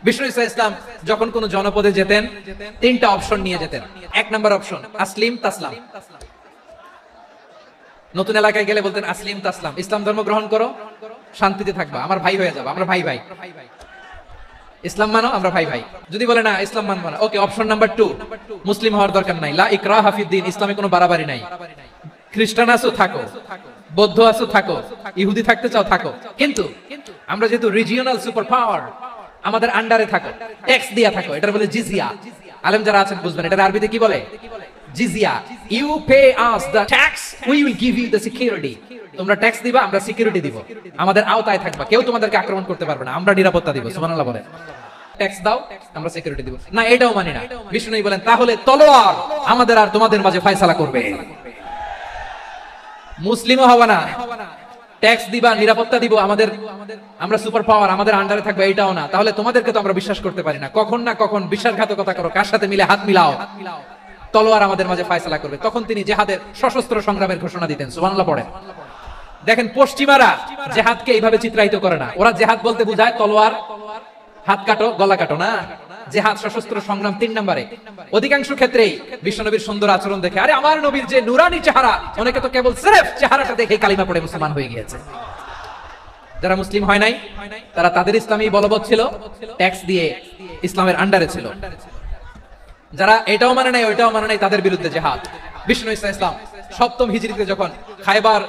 বিষ্ণু ইসলাম যখন কোন জনপদে যেতেন, 3টা অপশন নিয়ে যেতেন। 1 নাম্বার অপশন আসলিম তাসলাম। নতুন এলাকায় গেলে বলতেন আসলিম তাসলাম, ইসলাম ধর্ম গ্রহণ করো, শান্তিতে থাকবা, আমার ভাই হয়ে যাবে, আমরা ভাই ভাই, ইসলাম মানো, আমরা ভাই ভাই। যদি বলে না ইসলাম মানবো না, ওকে, অপশন নাম্বার 2, মুসলিম হওয়ার দরকার নাই, লা ইকরাহা ফিদ্দিন, ইসলামে কোনো বাড়াবাড়ি নাই। খ্রিস্টান আছো থাকো, বৌদ্ধ আছো থাকো, ইহুদি থাকতে চাও থাকো, কিন্তু আমরা যেহেতু রিজিওনাল সুপার পাওয়ার, আমাদের আন্ডারে থাকো, ট্যাক্স দিয়া থাকো, এটা বলে জিজিয়া। আলেম যারা আছেন বুঝবেন এটার আরবিতে কি বলে, জিজিয়া। You pay us the tax, we will give you the security. তোমরা ট্যাক্স দিবা, আমরা সিকিউরিটি দিব, আমাদের আওতায় থাকবা, কেউ তোমাদেরকে আক্রমণ করতে পারবে না, আমরা নিরাপত্তা দিব। সুবহানাল্লাহ বলেন। ট্যাক্স দাও, আমরা সিকিউরিটি দিব না, এটাও মানি না। বিষ্ণু বলেন তাহলে তলোয়ার আমাদের আর তোমাদের মাঝে ফয়সালা করবে, মুসলিমও হবে না, ট্যাক্স দিবা, নিরাপত্তা দিব, আমরা সুপার পাওয়ার, আমাদের আন্ডারে থাকবে, এটাও না, তাহলে তোমাদেরকে তো আমরা বিশ্বাস করতে পারি না। কখন না কখন বিশ্বাসঘাতকতা করো, কার সাথে মিলে হাত মিলাও, তলোয়ার আমাদের মাঝে ফয়সালা করবে। তখন তিনি জিহাদের সশস্ত্র সংগ্রামের ঘোষণা দিতেন। সুবহানাল্লাহ পড়েন। দেখেন পশ্চিমারা জিহাদকে এইভাবে চিত্রায়িত করে না। ওরা জিহাদ বলতে বোঝায় তলোয়ার, হাত কাটো, গলা কাটো, না। জিহাদ সশস্ত্র সংগ্রাম 3 নম্বরে। অধিকাংশ ক্ষেত্রেই বিশ্বনবীর সুন্দর আচরণ দেখে, আরে আমার নবীর যে নুরানি চেহারা, অনেকে তো কেবল সির্ফ চেহারাটা দেখে কালিমা পড়ে মুসলমান হয়ে গিয়েছে। যারা মুসলিম হয় নাই তারা তাদের ইসলামী বলবৎ ছিল, ট্যাক্স দিয়ে ইসলামের আন্ডারে ছিল। যারা এটাও মানে নাই ওইটাও মানে নাই, তাদের বিরুদ্ধে জিহাদ। বিষ্ণু ইসলাম 7ম হিজরিতে যখন খায়বার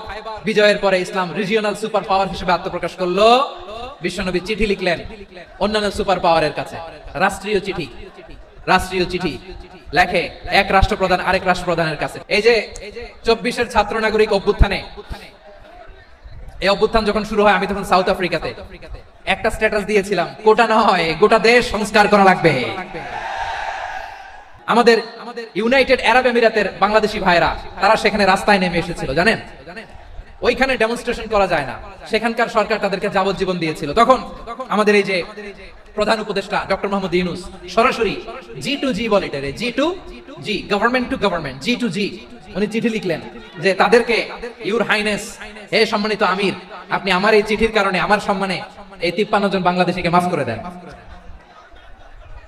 বিজয়ের পরে ইসলাম রিজিওনাল সুপার পাওয়ার হিসেবে আত্মপ্রকাশ করলো, বিশ্বনবী চিঠি লিখলেন অন্যান্য সুপার পাওয়ারের কাছে, রাষ্ট্রীয় চিঠি লেখে এক রাষ্ট্রপ্রধান আরেক রাষ্ট্রপ্রধানের কাছে। এই যে 24-এর ছাত্র নাগরিক অভ্যুত্থানে, এই অভ্যুত্থান যখন শুরু হয়, আমি তখন সাউথ আফ্রিকাতে একটা স্ট্যাটাস দিয়েছিলাম, কোটা নয় গোটা দেশ সংস্কার করা লাগবে। আমাদের ইউনাইটেড আরব আমিরাতের বাংলাদেশি ভাইরা তারা সেখানে রাস্তায় নেমে এসেছিল, জানেন। ওইখানে ডেমনস্ট্রেশন করা যায় না, সেখানকার সরকার তাদেরকে যাবজ্জীবন দিয়েছিল। তখন আমাদের এই যে প্রধান উপদেষ্টা ডক্টর মোহাম্মদ ইউনূস সরাসরি G2G বলে, এটারে G2G, government to government, G2G, উনি চিঠি লিখলেন যে তাদেরকে, ইউর হাইনেস, হে সম্মানিত আমির, আপনি আমার এই চিঠির কারণে আমার সম্মানে এই 53 জন বাংলাদেশিকে মাফ করে দেন।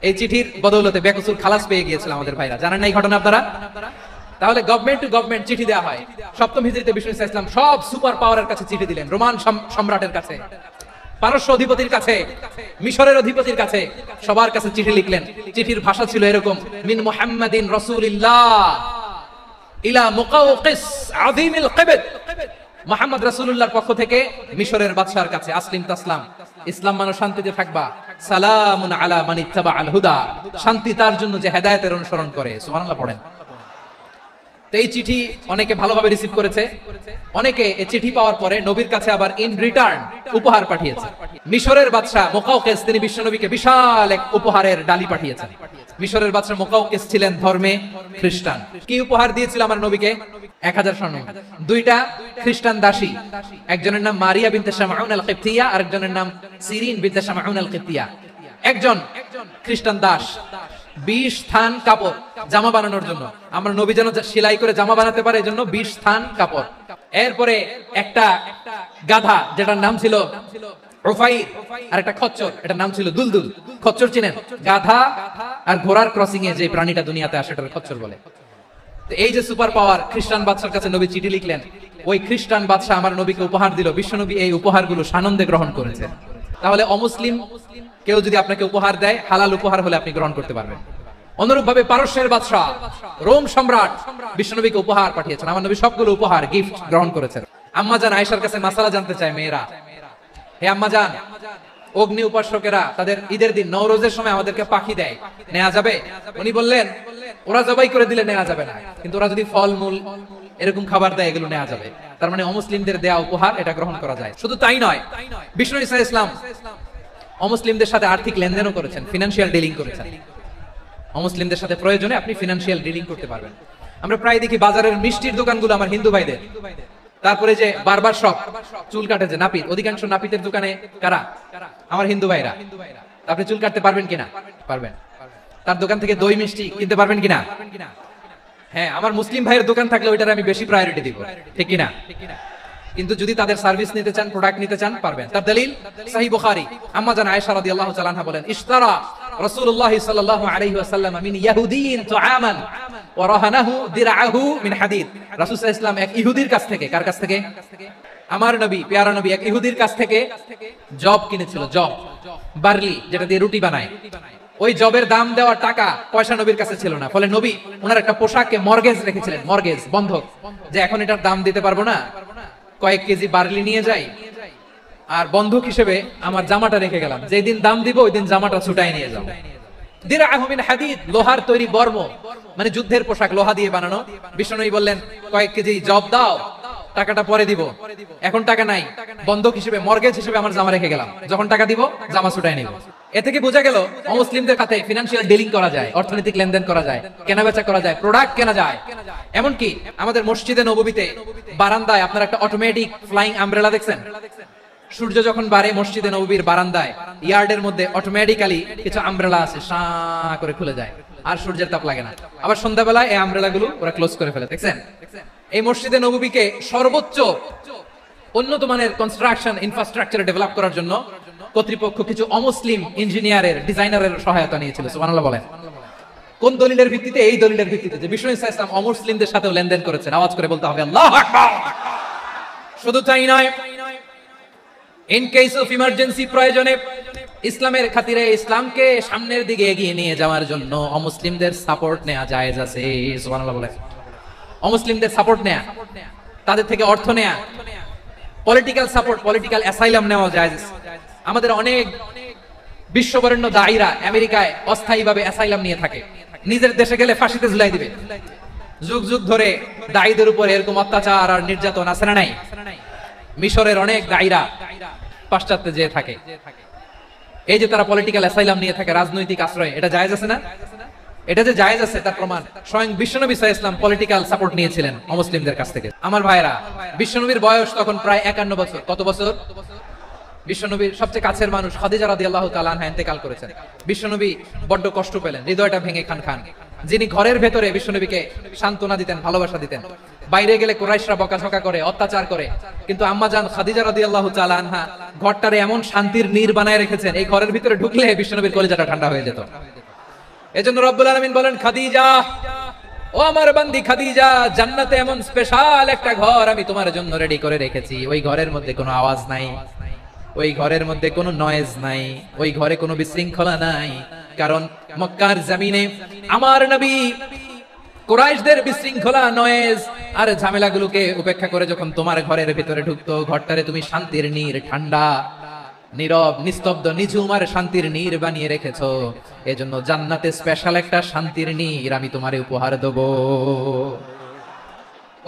এই চিঠির বদৌলতে বেকসুর খালাস পেয়ে গিয়েছিল আমাদের ভাইরা, জানেন না এই ঘটনা আপনারা? তাহলে গভর্নমেন্ট টু গভর্নমেন্ট চিঠি দেওয়া হয়। 7ম হিজরিতে বিষ্ণু ইসলাম সব সুপার পাওয়ারের কাছে চিঠি দিলেন, রোমান সম্রাটের কাছে, পারস্য অধিপতির কাছে, মিশরের অধিপতির কাছে, সবার কাছে চিঠি লিখলেন। চিঠির ভাষা ছিল এরকম, মিন মুহাম্মাদিন রাসূলিল্লাহ ইলা মুকাওকিস আযীমিল কিবত, মুহাম্মদ রাসূলুল্লাহর পক্ষ থেকে মিশরের বাদশার কাছে, আসলিম তাসলাম, ইসলাম মানো শান্তিতে থাকবা, সালামুন আলা মান ইত্তাবাআল হুদা, শান্তি তার জন্য যে হেদায়েতের অনুসরণ করে। সুবহানাল্লাহ পড়েন। তো এই চিঠি অনেকে ভালোভাবে রিসিভ করেছে, অনেকে এই চিঠি পাওয়ার পরে নবীর কাছে আবার ইন রিটার্ন উপহার পাঠিয়েছে। মিশরের বাদশা মুকাওকিস তিনি বিশ্বনবীকে বিশাল এক উপহারের ডালি পাঠিয়েছেন। মিশরের বাদশা মুকাওকিস ছিলেন ধর্মে খ্রিস্টান। কি উপহার দিয়েছিল আমার নবীকে? 1000 স্বর্ণ, 2টা খ্রিস্টান দাসী, একজনের নাম মারিয়া বিনতে শামউন আল কিবতিয়া, আরেকজনের নাম সিরিন বিনতে শামউন আল কিবতিয়া। একজন খ্রিস্টান দাস 20 থান কাপড় জামা বানানোর জন্য, আমরা নবী যেন সেলাই করে জামা বানাতে পারে এজন্য 20 থান কাপড়। এরপরে একটা গাধা যেটার নাম ছিল উফাইর, আর একটা খচ্চর, এটার নাম ছিল দুলদুল। খচ্চর চিনেন? গাধা আর ঘোড়ার ক্রসিং এ যে প্রাণীটা দুনিয়াতে আসে সেটার খচ্চর বলে। তো এই যে সুপার পাওয়ার খ্রিস্টান বাদশার কাছে নবী চিঠি লিখলেন, ওই খ্রিস্টান বাদশা আমার নবীকে উপহার দিল। বিশ্বনবী এই উপহারগুলো সানন্দে গ্রহণ করেছেন। তাহলে অমুসলিম কেউ যদি আপনাকে উপহার দেয়, হালাল উপহার হলে আপনি গ্রহণ করতে পারবেন। অনুরূপভাবে পারস্যের বাদশা, রোম সম্রাট বিশ্বনবীকে উপহার পাঠিয়েছেন, আমার নবী সবগুলো উপহার গিফট গ্রহণ করেছেন। আম্মাজান আয়েশার কাছে মাসালা জানতে চায় মেয়েরা, হে আম্মাজান, অগ্নি উপাসকেরা তাদের ঈদের দিন নওরোজের সময় আমাদেরকে পাখি দেয়, নেওয়া যাবে? উনি বললেন, ওরা জবাই করে দিলে নেওয়া যাবে না, কিন্তু ওরা যদি ফলমূল এরকম খাবার দেয় এগুলো নেওয়া যাবে। তার মানে অমুসলিমদের দেয়া উপহার এটা গ্রহণ করা যায়। শুধু তাই নয়, বিষ্ণু ইসলাম অমুসলিমদের সাথে আর্থিক লেনদেনও করেছেন, ফিনান্সিয়াল ডিলিং করেছেন। অমুসলিমদের সাথে প্রয়োজনে আপনি ফিনান্সিয়াল ডিলিং করতে পারবেন। আমরা প্রায় দেখি বাজারের মিষ্টির দোকানগুলো আমার হিন্দু ভাইদের, তারপরে যে বারবার শপ, চুল কাটে যে নাপিত, অধিকাংশ নাপিতের দোকানে কারা? আমার হিন্দু ভাইরা। আপনি চুল কাটতে পারবেন কিনা? পারবেন। তার দোকান থেকে দই মিষ্টি কিনতে পারবেন কিনা? হ্যাঁ, আমার মুসলিম ভাইয়ের দোকান থাকলে ওইটার আমি বেশি প্রায়োরিটি দিব, ঠিক কিনা? কিন্তু যদি তাদের সার্ভিস নিতে চান, প্রোডাক্ট নিতে চান, পারবেন। তার দলিল সহিহ বুখারী, আম্মা জান আয়েশা রাদিয়াল্লাহু তাআলা আনহা বলেন, ইশতারা রাসূলুল্লাহ সাল্লাল্লাহু আলাইহি ওয়াসাল্লাম মিন ইয়াহুদিয়িন তুআমান ওয়া রাহানাহু দিরআহু মিন হাদিদ। রাসূল সাল্লাল্লাহু আলাইহি ওয়াসাল্লাম এক ইহুদির কাছ থেকে, কার কাছ থেকে? আমার নবী, পেয়ারা নবী এক ইহুদির কাছ থেকে জব কিনেছিল, জব, বার্লি, যেটা দিয়ে রুটি বানায়। ওই জবের দাম দেওয়ার টাকা পয়সা নবীর কাছে ছিল না, ফলে নবী ওনার একটা পোশাককে মর্গেজ রেখেছিলেন, মর্গেজ, বন্ধক, যে এখন এটার দাম দিতে পারবো না, কয়েক কেজি বার্লি নিয়ে যাই আর বন্ধক হিসেবে আমার জামাটা রেখে গেলাম, যেদিন দাম দিব ওই দিন জামাটা ছুটাই নিয়ে যাও। দিরআহু মিন হাদিদ, লোহার তৈরি বর্ম, মানে যুদ্ধের পোশাক, লোহা দিয়ে বানানো। বিষ্ণু বললেন, কয়েক কেজি জব দাও, টাকাটা পরে দিব, এখন টাকা নাই, বন্ধক হিসেবে, মর্গেজ হিসেবে আমার জামা রেখে গেলাম, যখন টাকা দিব জামা ছুটাই নিব। এ থেকে বোঝা গেল অমুসলিমদের সাথে ফিনান্সিয়াল ডিলিং করা যায়, অর্থনৈতিক লেনদেন করা যায়, কেনাবেচা করা যায়, প্রোডাক্ট কেনা যায়। এমনকি আমাদের মসজিদে নববীতে বারান্দায় আপনারা একটা অটোমেটিক ফ্লাইং আমব্রেলা দেখছেন? সূর্য যখন বাড়ে মসজিদে নববীর বারান্দায় ইয়ার্ডের মধ্যে অটোমেটিক্যালি কিছু আমব্রেলা আছে, সা করে খুলে যায়, আর সূর্যের তাপ লাগে না। আবার সন্ধ্যাবেলায় এই আমব্রেলা গুলো ওরা ক্লোজ করে ফেলে, দেখছেন? এই মসজিদে নববীকে সর্বোচ্চ উন্নত মানের কনস্ট্রাকশন ইনফ্রাস্ট্রাকচার ডেভেলপ করার জন্য কর্তৃপক্ষ কিছু অমুসলিম ইঞ্জিনিয়ারের ডিজাইনারের সহায়তা নিয়েছিল। সুবহানাল্লাহ বলেন। কোন দলিলের ভিত্তিতে? এই দলিলের ভিত্তিতে যে বিষ্ণু ইসা ইসলাম অমুসলিমদের সাথেও লেনদেন করেছেন। আওয়াজ করে বলতে হবে আল্লাহু আকবার। শুধু তাই নয়, ইন কেস অফ ইমার্জেন্সি, প্রয়োজনে ইসলামের খাতিরে ইসলামকে সামনের দিকে এগিয়ে নিয়ে যাওয়ার জন্য অমুসলিমদের সাপোর্ট নেওয়া জায়েজ আছে। সুবহানাল্লাহ বলেন। অমুসলিমদের সাপোর্ট নেয়া, তাদের থেকে অর্থ নেয়া, পলিটিক্যাল সাপোর্ট, পলিটিক্যাল অ্যাসাইলাম নেওয়া জায়েজ। আমাদের অনেক বিশ্ববরেণ্য দায়ীরা আমেরিকায় অস্থায়ীভাবে অ্যাসাইলাম নিয়ে থাকে, নিজের দেশে গেলে ফাঁসিতে ঝুলাই দিবে। যুগ যুগ ধরে দায়ীদের উপর এরকম অত্যাচার আর নির্যাতন আছে না নাই? মিশরের অনেক দায়ীরা পাশ্চাত্যে যেয়ে থাকে, এই যে তারা পলিটিক্যাল অ্যাসাইলাম নিয়ে থাকে, রাজনৈতিক আশ্রয়, এটা জায়েজ আছে না? এটা যে জায়েজ আছে তার প্রমাণ স্বয়ং বিশ্বনবী সাল্লাল্লাহু আলাইহি ওয়াসাল্লাম পলিটিক্যাল সাপোর্ট নিয়েছিলেন অমুসলিমদের কাছ থেকে। আমার ভাইরা, বিশ্বনবীর বয়স তখন প্রায় 51 বছর। কত বছর? বিশ্বনবীর সবচেয়ে কাছের মানুষ খাদিজা রাদিয়াল্লাহু তাআলা আনহা ইন্তেকাল করেছেন। বিশ্বনবী বড্ড কষ্ট পেলেন, হৃদয়টা ভেঙে খান খান। যিনি ঘরের ভেতরে বিশ্বনবীকে সান্ত্বনা দিতেন, ভালোবাসা দিতেন, বাইরে গেলে কুরাইশরা বকাঝকা করে, অত্যাচার করে, কিন্তু আম্মা জান খাদিজা রাদিয়াল্লাহু তাআলা আনহা ঘরটারে এমন শান্তির নীড় বানায় রেখেছেন, এই ঘরের ভিতরে ঢুকলে বিশ্বনবীর কলিজাটা ঠান্ডা হয়ে যেত। এজন্য রব্বুল আলামিন বলেন, খাদিজা, ও আমার বান্দি খাদিজা, জান্নাতে এমন স্পেশাল একটা ঘর আমি তোমার জন্য রেডি করে রেখেছি। ওই ঘরের মধ্যে কোনো আওয়াজ নাই, ওই ঘরের মধ্যে কোনো নয়েজ নাই, ওই ঘরে কোনো বিশৃঙ্খলা নাই। কারণ মক্কার জমিনে আমার নবী কুরাইশদের বিশৃঙ্খলা, নয়েজ আর ঝামেলাগুলোকে উপেক্ষা করে যখন তোমার ঘরের ভিতরে ঢুকতো, ঘরটারে তুমি শান্তির নীড়, ঠান্ডা, নীরব, নিস্তব্ধ, নিঝুম আর শান্তির নীড় বানিয়ে রেখেছো। এজন্য জান্নাতে স্পেশাল একটা শান্তির নীড় আমি তোমারে উপহার দেব।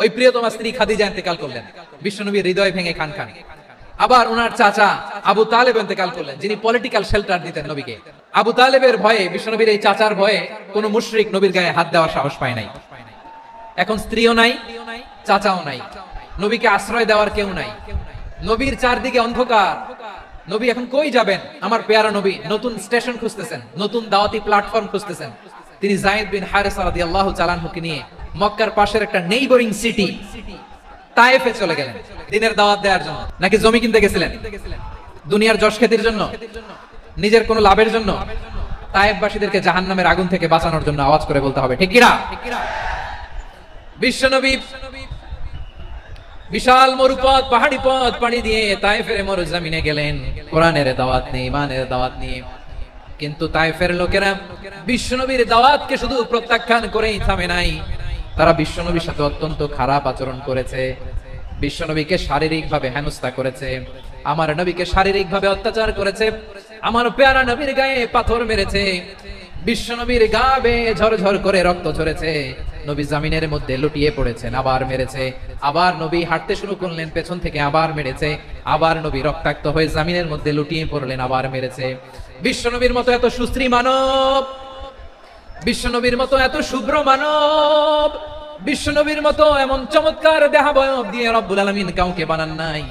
ওই প্রিয়তমা স্ত্রী খাদিজা ইন্তেকাল করলেন, বিশ্বনবীর হৃদয় ভেঙে খান খান। আবার ওনার চাচা আবু তালেব ইন্তেকাল করলেন, যিনি পলিটিক্যাল শেল্টার দিতেন নবীকে। আবু তালেবের ভয়ে, বিশ্বনবীর এই চাচার ভয়ে কোনো মুশরিক নবীর গায়ে হাত দেওয়ার সাহস পায় নাই। এখন স্ত্রীও নাই, চাচাও নাই, নবীকে আশ্রয় দেওয়ার কেউ নাই, নবীর চারদিকে অন্ধকার। নবী এখন কই যাবেন? আমার পেয়ারা নবী নতুন স্টেশন খুঁজতেছেন, নতুন দাওয়াতি প্ল্যাটফর্ম খুঁজতেছেন। তিনি যায়েদ বিন হারেসা রাদিয়াল্লাহু তাআলা আনহুকে নিয়ে মক্কার পাশের একটা নেইবরিং সিটি তায়েফে চলে গেলেন দিনের দাওয়াত দেওয়ার জন্য। নাকি জমি কিনতে গেছিলেন? দুনিয়ার যশ খ্যাতির জন্য? নিজের কোনো লাভের জন্য? তায়েফবাসীদেরকে জাহান্নামের আগুন থেকে বাঁচানোর জন্য। আওয়াজ করে বলতে হবে ঠিক কিনা? বিশ্বনবী বিশাল মরুপথ, পাহাড়ি পথ পাড়ি দিয়ে তায়েফের মরুজমিনে গেলেন কোরআনের দাওয়াত নিয়ে, ইমানের দাওয়াত নিয়ে। কিন্তু তায়েফের লোকেরা বিশ্বনবীর দাওয়াতকে শুধু প্রত্যাখ্যান করেই থামে নাই, তারা বিশ্বনবীর সাথে অত্যন্ত খারাপ আচরণ করেছে, বিশ্বনবীকে শারীরিকভাবে হেনস্থা করেছে, আমার নবীকে শারীরিকভাবে অত্যাচার করেছে, আমার পেয়ারা নবীর গায়ে পাথর মেরেছে, বিশ্বনবীর গা বেয়ে ঝরঝর করে রক্ত ঝরেছে, নবী জামিনের মধ্যে লুটিয়ে পড়েছেন, আবার মেরেছে, আবার নবী হাঁটতে শুরু করলেন, পেছন থেকে আবার মেরেছে, আবার নবী রক্তাক্ত হয়ে জামিনের মধ্যে লুটিয়ে পড়লেন, আবার মেরেছে। বিশ্বনবীর মতো এত সুশ্রী মানব, বিশ্বনবীর মতো এত শুভ্র মানব, বিশ্বনবীর মতো এমন চমৎকার দেহাবয়ব দিয়ে রব্বুল আলামিন কাউকে বানান নাই।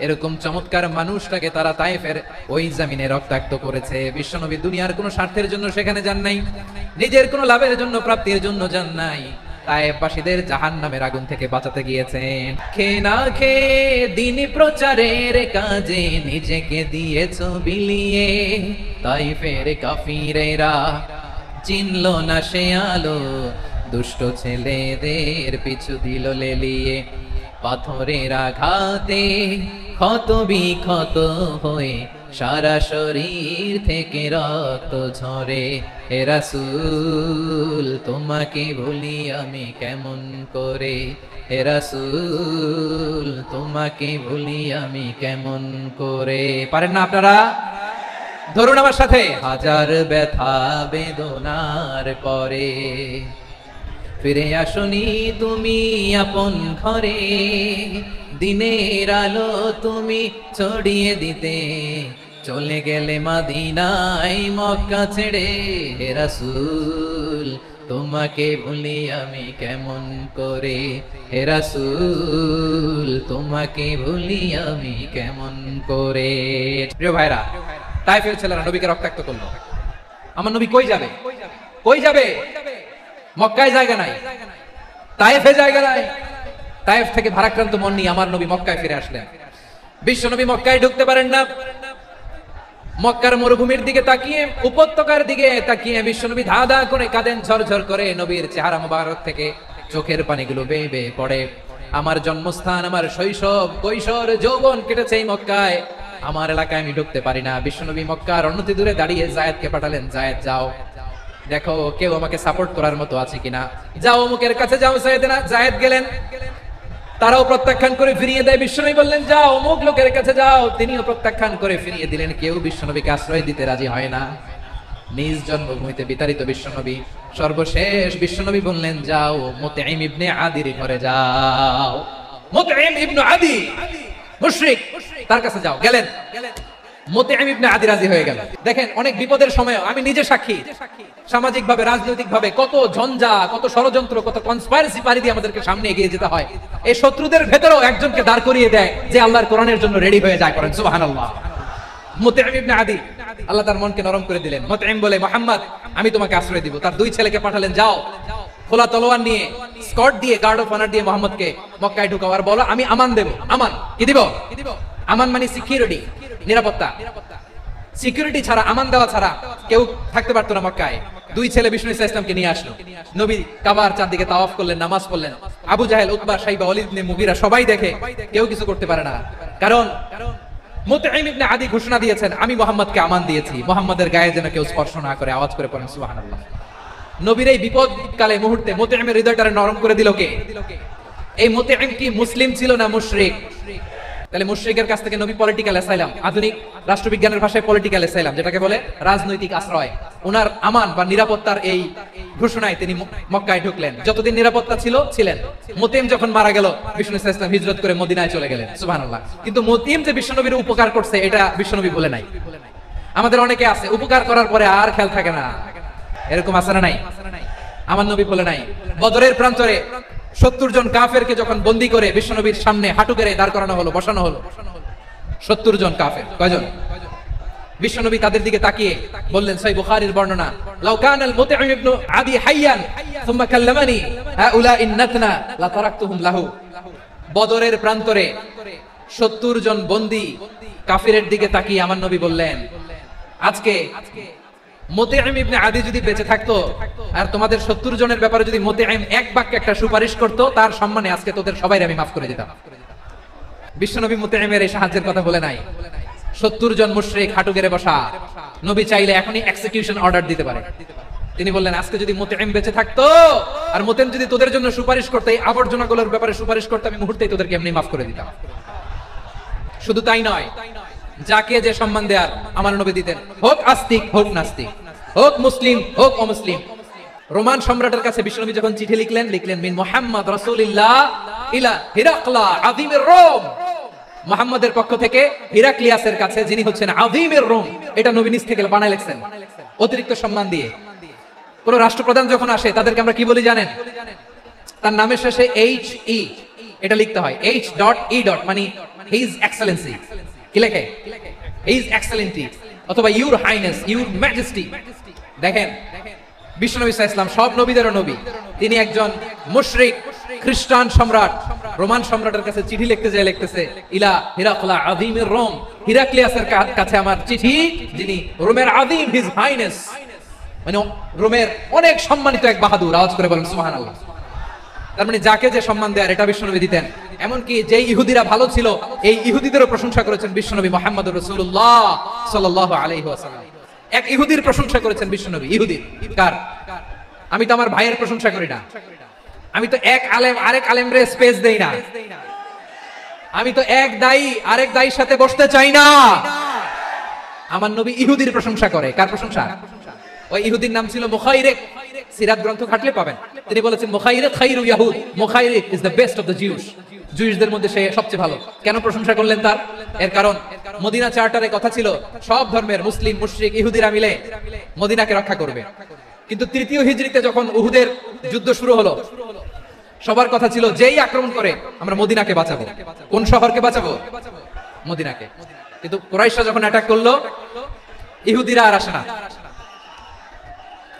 এরকম চমৎকার মানুষটাকে তারা তায়েফের ওই জমিনে রক্তাক্ত করেছে। বিশ্বনবী দুনিয়ার কোনো স্বার্থের জন্য সেখানে যান নাই, নিজের কোনো লাভের জন্য, প্রাপ্তির জন্য যান নাই, তায়েফবাসীদের জাহান্নামের আগুন থেকে বাঁচাতে গিয়েছেন। খেয়ে না খেয়ে দ্বীন প্রচারের কাজে নিজেকে দিয়েছো বিলিয়ে, তায়েফের কাফিরেরা চিনল না সে আলো, দুষ্ট ছেলেদের পিছু দিল লেলিয়ে, পাথরের আঘাতে ক্ষত বিক্ষত হয়ে সারা শরীর থেকে রক্ত ঝরে। হে রাসূল তোমাকে ভুলি আমি কেমন করে, হে রাসূল তোমাকে ভুলি আমি কেমন করে। পারেন না আপনারা? ধরুন আমার সাথে। হাজার ব্যথা বেদনার পরে ফিরে আসনি তুমি আপন ঘরে, দিনের আলো তুমি ছড়িয়ে দিতে চলে গেলে মদিনায় মক্কা ছেড়ে হে রাসূল তোমাকে ভুলি আমি কেমন করে হে রাসূল তোমাকে ভুলি আমি কেমন করে। প্রিয় ভাইরা, তায়েফের ছেলেরা নবীকে রক্তাক্ত করলো। আমার নবী কই যাবে? কই যাবে? মক্কায় জায়গা নাই, তায়েফে জায়গা নাই। তায়েফ থেকে ভারাক্রান্ত মন নিয়ে আমার নবী মক্কায় ফিরে আসলেন। বিশ্ব নবী মক্কায় ঢুকতে পারেন না। মক্কার মরুভূমির দিকে তাকিয়ে, উপত্যকার দিকে তাকিয়ে বিশ্বনবী ধা ধা করে কাঁদেন, ঝরঝর করে। নবীর চেহারা মুবারক থেকে চোখের পানিগুলো বেয়ে বেয়ে পড়ে। আমার জন্মস্থান, আমার শৈশব, কৈশোর, যৌবন কেটেছে এই মক্কায়। আমার এলাকায় আমি ঢুকতে পারি না। বিশ্বনবী মক্কার অনতি দূরে দাঁড়িয়ে জায়েদকে পাঠালেন, জায়েদ যাও দেখো কেউ আমাকে সাপোর্ট করার মতো আছে কিনা, যাও অমুকের কাছে যাও। জায়েদ গেলেন, তারাও প্রত্যাখ্যান করে ফিরিয়ে দেয়। বিশ্বনবী বললেন যাও অমুক লোকের কাছে যাও, তিনিও প্রত্যাখ্যান করে ফিরিয়ে দিলেন। কেউ বিশ্বনবীকে আশ্রয় দিতে রাজি হয় না। নিজ জন্মভূমিতে বিতাড়িত বিশ্বনবী, সর্বশেষ বিশ্বনবী বললেন যাও মুতঈম ইবনে আদির ঘরে যাও। মুতঈম ইবনে আদি মুশরিক, তার কাছে যাও। গেলেন, মুতঈম ইবনে আদি রাজি হয়ে গেল। দেখেন, অনেক বিপদের সময় আমি নিজে সাক্ষী, সামাজিক ভাবে, রাজনৈতিক ভাবে কত ঝঞ্ঝা, কত ষড়যন্ত্র, কত কনস্পাইরেসি পারি দিয়ে আমাদেরকে সামনে এগিয়ে যেতে হয়। এই শত্রুদের ভেতরেও একজনকে দাঁড় করিয়ে দেয় যে আল্লাহর কোরআনের জন্য রেডি হয়ে যায়। করেন সুবহানাল্লাহ। মুতঈম ইবনে আদি, আল্লাহ তার মনকে নরম করে দিলেন। মুতঈম বলে, মুহাম্মদ আমি তোমাকে আশ্রয় দিব। তার দুই ছেলেকে পাঠালেন, যাও খোলা তলোয়ার নিয়ে, স্কট দিয়ে, গার্ড অফ অনার দিয়ে মোহাম্মদকে মক্কায় ঢুকাও আর বলো আমি আমান দেব। আমান কি দিব? আমান মানে সিকিউরিটি, নিরাপত্তা। সিকিউরিটি ছাড়া, আমান দেওয়া ছাড়া কেউ থাকতে পারতো না মক্কায়। দুই ছেলে বিষ্ণু ইসা ইসলামকে নিয়ে আসলো। নবী কাবার চারদিকে তাওয়াফ করলেন, নামাজ পড়লেন। আবু জাহেল, উতবা, শাইবা, ওয়ালিদ ইবনে মুগীরা সবাই দেখে, কেউ কিছু করতে পারে না। কারণ মুতঈম ইবনে আদি ঘোষণা দিয়েছেন আমি মুহাম্মদকে আমান দিয়েছি, মুহাম্মদের গায়ে যেন কেউ স্পর্শ না করে। আওয়াজ করে পড়েন সুবহানাল্লাহ। নবীর এই বিপদকালে মুহূর্তে মুতঈমের হৃদয়টারে নরম করে দিল কে? এই মুতঈম কি মুসলিম ছিল না মুশরিক? তাহলে মুশরিকের কাছ থেকে নবী পলিটিক্যাল অ্যাসাইলাম, আধুনিক রাষ্ট্রবিজ্ঞানের ভাষায় পলিটিক্যাল অ্যাসাইলাম যেটাকে বলে, রাজনৈতিক আশ্রয়। ওনার আমান বা নিরাপত্তার এই ঘোষণায় তিনি মক্কায় ঢুকলেন। যতদিন নিরাপত্তা ছিল ছিলেন। মুতঈম যখন মারা গেল, বিষ্ণু ইসা ইসলাম হিজরত করে মদিনায় চলে গেলেন। সুবহানাল্লাহ। কিন্তু মুতঈম যে বিশ্বনবীর উপকার করছে এটা বিশ্বনবী বলে নাই। আমাদের অনেকে আছে উপকার করার পরে আর খেয়াল থাকে না, এরকম আছে না নাই? আমার নবী বলে নাই। বদরের প্রান্তরে 70 জন কাফেরকে যখন বন্দী করে বিশ্বনবীর সামনে হাঁটু গেড়ে দাঁড় করানো হলো, বসানো হলো, 70 জন কাফের। কয়জন? বিশ্বনবী তাদের দিকে তাকিয়ে বললেন, সহিহ বুখারীর বর্ণনা, লাউ কানাল মুতঈম ইবনে আদি হাইয়ান সুম্মা কাল্লামানি হাউলা ইন্নাতনা লা তারাকতুহুম লাহু। বদরের প্রান্তরে 70 জন বন্দী কাফিরের দিকে তাকিয়ে আমার নবী বললেন, আজকে মুতঈম ইবনে আদি যদি বেঁচে থাকতো আর তোমাদের 70 জনের ব্যাপারে যদি মুতঈম এক বাক্যে একটা সুপারিশ করত, তার সম্মানে আজকে তোদের সবাইকে আমি মাফ করে দিতাম। বিশ্বনবী মুতঈমের এই সাহায্যের কথা বলে নাই। 70 জন মুশরিক হাঁটু গেড়ে বসা, নবী চাইলে এখনই এক্সিকিউশন অর্ডার দিতে পারে। তিনি বললেন, আজকে যদি মুতঈম বেঁচে থাকতো আর মুতঈম যদি তোদের জন্য সুপারিশ করতে, এই আবর্জনাগুলোর ব্যাপারে সুপারিশ করতে, আমি মুহূর্তেই তোদেরকে এমনি মাফ করে দিতাম। শুধু তাই নয়, যাকে যে সম্মান দেয়ার আমার নবী দিতেন, হোক আস্তিক হোক নাস্তিক, হোক মুসলিম হোক অমুসলিম। রোমান সম্রাটের কাছে বিশ্বনবী যখন চিঠি লিখলেন, মিন মুহাম্মদ রাসূলুল্লাহ ইলা হিরাকলা আযীমের রোম। মুহাম্মদের পক্ষ থেকে হিরাক্লিয়াসের কাছে, যিনি হচ্ছেন আযীমের রোম। এটা নবী নিজ থেকে বানায় লিখছেন অতিরিক্ত সম্মান দিয়ে। কোন রাষ্ট্রপ্রধান যখন আসে তাদেরকে আমরা কি বলি জানেন? তার নামের শেষে HE এটা লিখতে হয়, H.E. মানে হিজ এক্সেলেন্সি। কি লেখে? হিজ এক্সেলেন্সি অথবা ইউর হাইনেস, ইউর ম্যাজেস্টি। দেখেন, বিশ্বনবী সাল্লাল্লাহু আলাইহি ওয়াসাল্লাম সব নবীদেরও নবী। তিনি একজন মুশরিক খ্রিস্টান সম্রাট, রোমান সম্রাটের কাছে চিঠি লিখতে যায়, লিখতেছে ইলা হিরাকলা আযীমের রোম। হিরাক্লিয়াসের কাছে আমার চিঠি, যিনি রোমের আযীম, হিজ হাইনেস মানে রোমের অনেক সম্মানিত এক বাহাদুর। আওয়াজ করে বলেন সুবহানাল্লাহ। তার মানে যাকে যে সম্মান দেয়ার এটা বিশ্বনবী দিতেন। এমনকি যে ইহুদিরা ভালো ছিল, এই ইহুদিদেরও প্রশংসা করেছেন বিশ্বনবী মুহাম্মদুর রাসূলুল্লাহ সাল্লাল্লাহু আলাইহি ওয়াসাল্লাম। এক ইহুদির প্রশংসা করেছেন বিশ্বনবী। ইহুদি কার? আমি তো আমার ভাইয়ের প্রশংসা করি না, আমি তো এক আলেম আরেক আলেমরে স্পেস দেই না, আমি তো এক দায়ী আরেক দায়ীর সাথে বসতে চাই না। আমার নবী ইহুদির প্রশংসা করে। কার প্রশংসা? ওই ইহুদির নাম ছিল মুখাইরিক। সিরাত গ্রন্থ ঘাটলে পাবেন। তিনি বলেছেন মুখাইরিক খায়রু ইয়াহুদ, Mukhairiq is the best of the Jews. জুইশদের মধ্যে সে সবচেয়ে ভালো। কেন প্রশংসা করলেন তার? এর কারণ মদিনা চার্টারে কথা ছিল সব ধর্মের মুসলিম মুশরিক ইহুদিরা মিলে মদিনাকে রক্ষা করবে। কিন্তু তৃতীয় হিজরিতে যখন উহুদের যুদ্ধ শুরু হলো, সবার কথা ছিল যেই আক্রমণ করে আমরা মদিনাকে বাঁচাবো। কোন শহরকে বাঁচাবো? মদিনাকে। কিন্তু কুরাইশরা যখন অ্যাটাক করলো, ইহুদিরা আর আসে না,